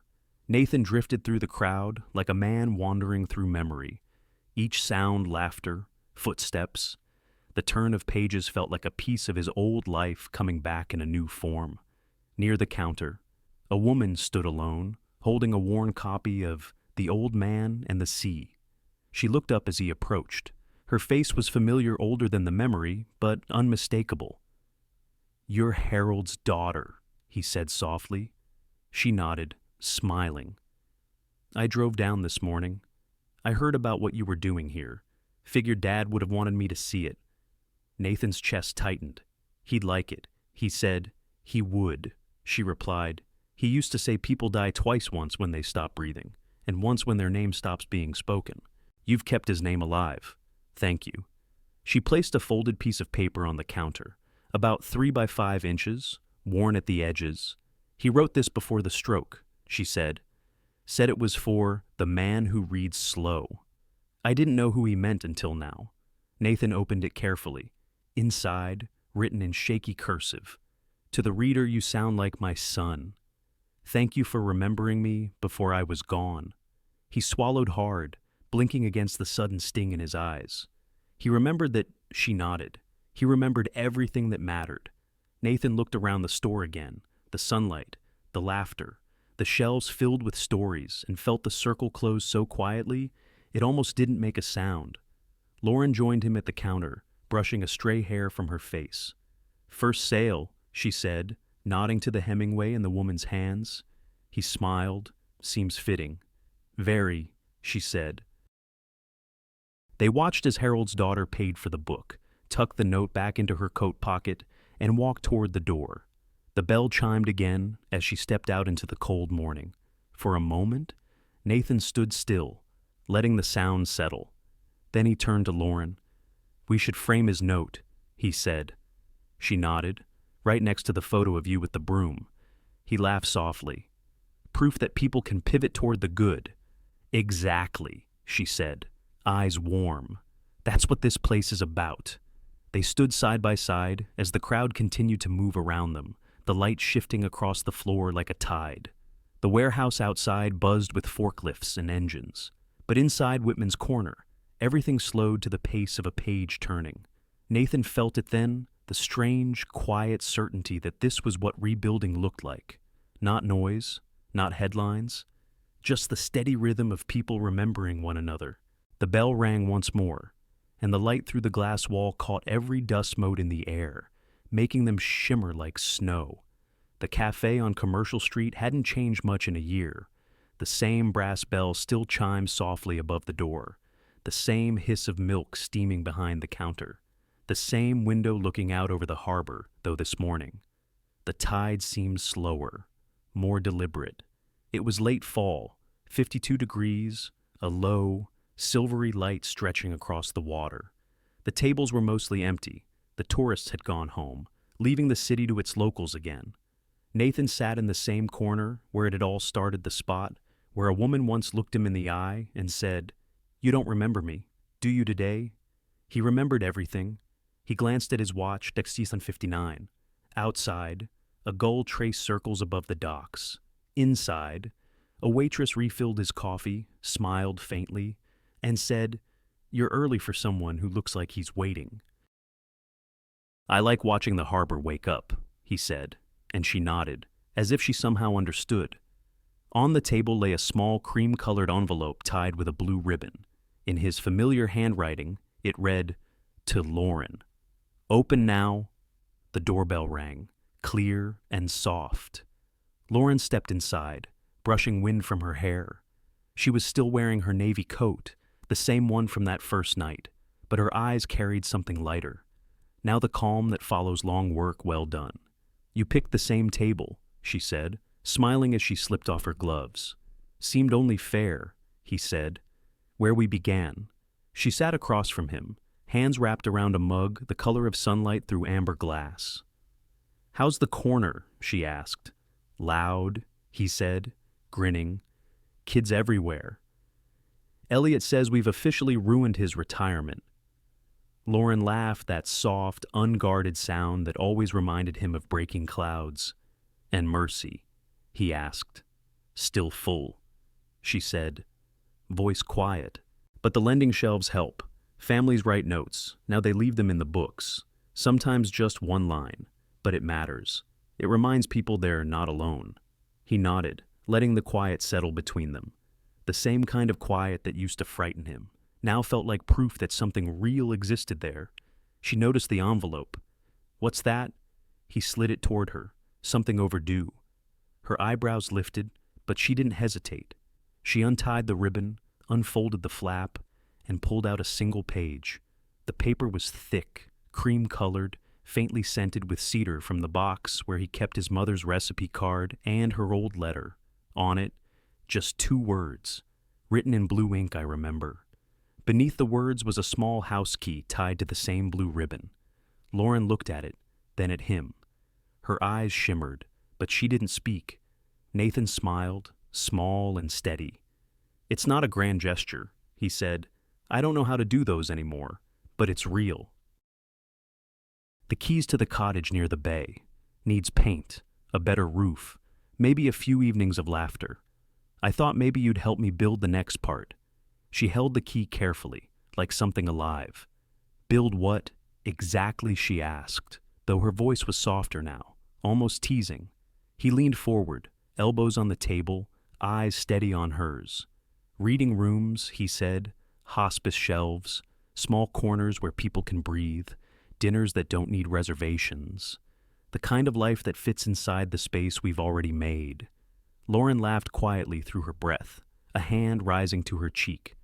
Nathan drifted through the crowd like a man wandering through memory. Each sound, laughter, footsteps. The turn of pages felt like a piece of his old life coming back in a new form. Near the counter, a woman stood alone, holding a worn copy of The Old Man and the Sea. She looked up as he approached. Her face was familiar, older than the memory, but unmistakable. "You're Harold's daughter," he said softly. She nodded, smiling. "I drove down this morning. I heard about what you were doing here. Figured Dad would have wanted me to see it." Nathan's chest tightened. He'd like it. He said, he would. She replied, he used to say people die twice, once when they stop breathing, and once when their name stops being spoken. You've kept his name alive. Thank you. She placed a folded piece of paper on the counter, about 3 by 5 inches, worn at the edges. He wrote this before the stroke, she said. Said it was for the man who reads slow. I didn't know who he meant until now. Nathan opened it carefully. Inside, written in shaky cursive, "To the reader, you sound like my son. Thank you for remembering me before I was gone." He swallowed hard, blinking against the sudden sting in his eyes. He remembered that she nodded. He remembered everything that mattered. Nathan looked around the store again, the sunlight, the laughter, the shelves filled with stories, and felt the circle close so quietly it almost didn't make a sound. Lauren joined him at the counter, brushing a stray hair from her face. "First sale," she said, nodding to the Hemingway in the woman's hands. He smiled. "Seems fitting." "Very," she said. They watched as Harold's daughter paid for the book, tucked the note back into her coat pocket, and walked toward the door. The bell chimed again as she stepped out into the cold morning. For a moment, Nathan stood still, letting the sound settle. Then he turned to Lauren. "We should frame his note," he said. She nodded. Right next to the photo of you with the broom. He laughed softly. Proof that people can pivot toward the good. Exactly, she said, eyes warm. That's what this place is about. They stood side by side as the crowd continued to move around them, the light shifting across the floor like a tide. The warehouse outside buzzed with forklifts and engines. But inside Whitman's corner, everything slowed to the pace of a page turning. Nathan felt it then, the strange, quiet certainty that this was what rebuilding looked like. Not noise, not headlines, just the steady rhythm of people remembering one another. The bell rang once more, and the light through the glass wall caught every dust mote in the air, making them shimmer like snow. The cafe on Commercial Street hadn't changed much in a year. The same brass bell still chimed softly above the door, the same hiss of milk steaming behind the counter, the same window looking out over the harbor, though this morning. The tide seemed slower, more deliberate. It was late fall, 52 degrees, a low, silvery light stretching across the water. The tables were mostly empty. The tourists had gone home, leaving the city to its locals again. Nathan sat in the same corner where it had all started, the spot where a woman once looked him in the eye and said, "You don't remember me, do you today?" He remembered everything. He glanced at his watch, 59. Outside, a gull traced circles above the docks. Inside, a waitress refilled his coffee, smiled faintly, and said, "You're early for someone who looks like he's waiting." "I like watching the harbor wake up," he said, and she nodded, as if she somehow understood. On the table lay a small cream-colored envelope tied with a blue ribbon. In his familiar handwriting, it read, "To Lauren. Open now." The doorbell rang, clear and soft. Lauren stepped inside, brushing wind from her hair. She was still wearing her navy coat, the same one from that first night, but her eyes carried something lighter. Now the calm that follows long work well done. "You picked the same table," she said, smiling as she slipped off her gloves. "Seemed only fair," he said. "Where we began." She sat across from him, hands wrapped around a mug the color of sunlight through amber glass. "How's the corner?" she asked. "Loud," he said, grinning. "Kids everywhere. Elliot says we've officially ruined his retirement." Lauren laughed, that soft, unguarded sound that always reminded him of breaking clouds. "And Mercy?" he asked. "Still full," she said, voice quiet. "But the lending shelves help. Families write notes. Now they leave them in the books. Sometimes just one line, but it matters. It reminds people they're not alone." He nodded, letting the quiet settle between them. The same kind of quiet that used to frighten him now felt like proof that something real existed there. She noticed the envelope. "What's that?" He slid it toward her, something overdue. Her eyebrows lifted, but she didn't hesitate. She untied the ribbon, unfolded the flap, and pulled out a single page. The paper was thick, cream-colored, faintly scented with cedar from the box where he kept his mother's recipe card and her old letter. On it, just 2 words, written in blue ink, I remember. Beneath the words was a small house key tied to the same blue ribbon. Lauren looked at it, then at him. Her eyes shimmered, but she didn't speak. Nathan smiled, small and steady. "It's not a grand gesture," he said. "I don't know how to do those anymore, but it's real." "The keys to the cottage near the bay. Needs paint, a better roof, maybe a few evenings of laughter. I thought maybe you'd help me build the next part." She held the key carefully, like something alive. "Build what, exactly?" she asked, though her voice was softer now, almost teasing. He leaned forward, elbows on the table, eyes steady on hers. "Reading rooms," he said, "hospice shelves, small corners where people can breathe, dinners that don't need reservations. The kind of life that fits inside the space we've already made." Lauren laughed quietly through her breath, a hand rising to her cheek.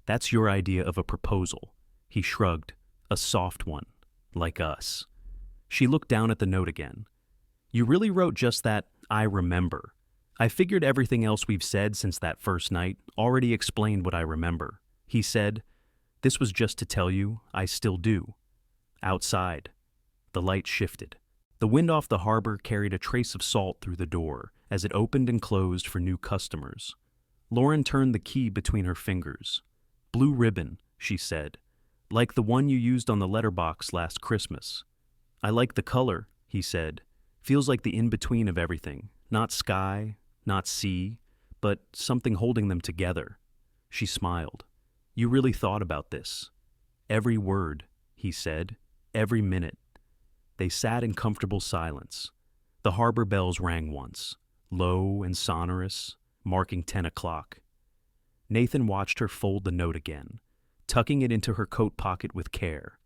"That's your idea of a proposal." He shrugged, "A soft one, like us." She looked down at the note again. "You really wrote just that, 'I remember.' I figured everything else we've said since that first night already explained what I remember." He said, "This was just to tell you I still do." Outside, the light shifted. The wind off the harbor carried a trace of salt through the door as it opened and closed for new customers. Lauren turned the key between her fingers. "Blue ribbon," she said, "like the one you used on the letterbox last Christmas." "I like the color," he said. "Feels like the in-between of everything. Not sky, not sea, but something holding them together." She smiled. "You really thought about this." "Every word," he said. "Every minute." They sat in comfortable silence. The harbor bells rang once, low and sonorous, marking 10 o'clock. Nathan watched her fold the note again, tucking it into her coat pocket with care.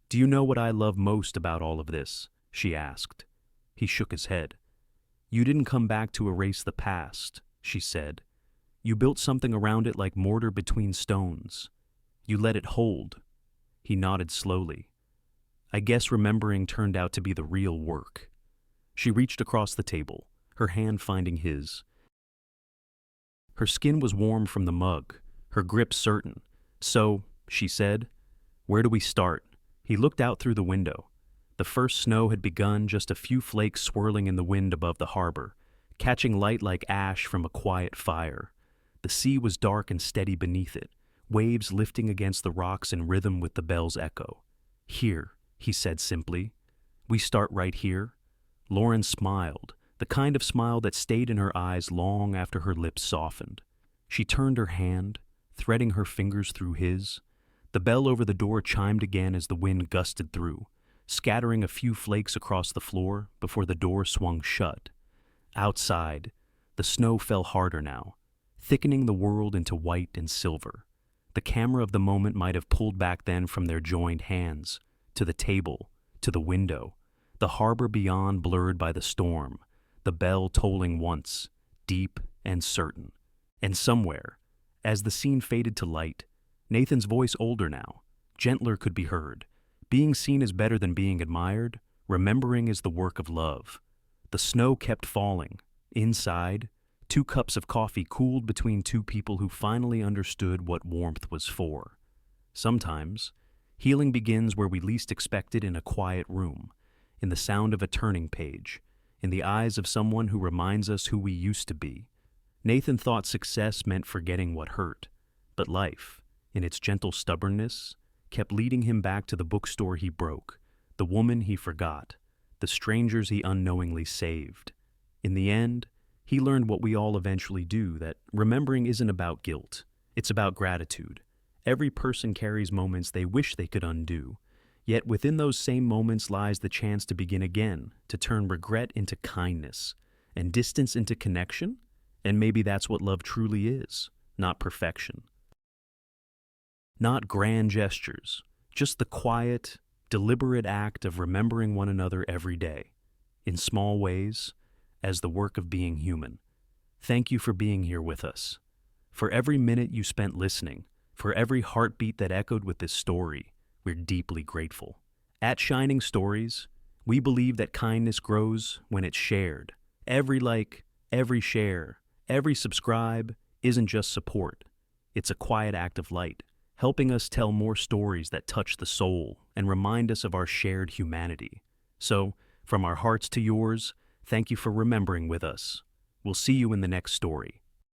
"Do you know what I love most about all of this?" she asked. He shook his head. "You didn't come back to erase the past," she said. "You built something around it like mortar between stones. You let it hold." He nodded slowly. "I guess remembering turned out to be the real work." She reached across the table, her hand finding his. Her skin was warm from the mug, her grip certain. "So," she said, "where do we start?" He looked out through the window. The first snow had begun, just a few flakes swirling in the wind above the harbor, catching light like ash from a quiet fire. The sea was dark and steady beneath it, waves lifting against the rocks in rhythm with the bell's echo. "Here," he said simply. "We start right here." Lauren smiled, the kind of smile that stayed in her eyes long after her lips softened. She turned her hand, threading her fingers through his. The bell over the door chimed again as the wind gusted through, scattering a few flakes across the floor before the door swung shut. Outside, the snow fell harder now, thickening the world into white and silver. The camera of the moment might have pulled back then from their joined hands, to the table, to the window, the harbor beyond blurred by the storm, the bell tolling once, deep and certain. And somewhere, as the scene faded to light, Nathan's voice, older now, gentler, could be heard. "Being seen is better than being admired. Remembering is the work of love." The snow kept falling. Inside, 2 cups of coffee cooled between 2 people who finally understood what warmth was for. Sometimes, healing begins where we least expect it, in a quiet room, in the sound of a turning page, in the eyes of someone who reminds us who we used to be. Nathan thought success meant forgetting what hurt, but life, in its gentle stubbornness, kept leading him back to the bookstore he broke, the woman he forgot, the strangers he unknowingly saved. In the end, he learned what we all eventually do, that remembering isn't about guilt, it's about gratitude. Every person carries moments they wish they could undo, yet within those same moments lies the chance to begin again, to turn regret into kindness, and distance into connection, and maybe that's what love truly is, not perfection. Not grand gestures, just the quiet, deliberate act of remembering one another every day, in small ways, as the work of being human. Thank you for being here with us. For every minute you spent listening, for every heartbeat that echoed with this story, we're deeply grateful. At Shining Stories, we believe that kindness grows when it's shared. Every like, every share, every subscribe isn't just support. It's a quiet act of light, helping us tell more stories that touch the soul and remind us of our shared humanity. So, from our hearts to yours, thank you for remembering with us. We'll see you in the next story.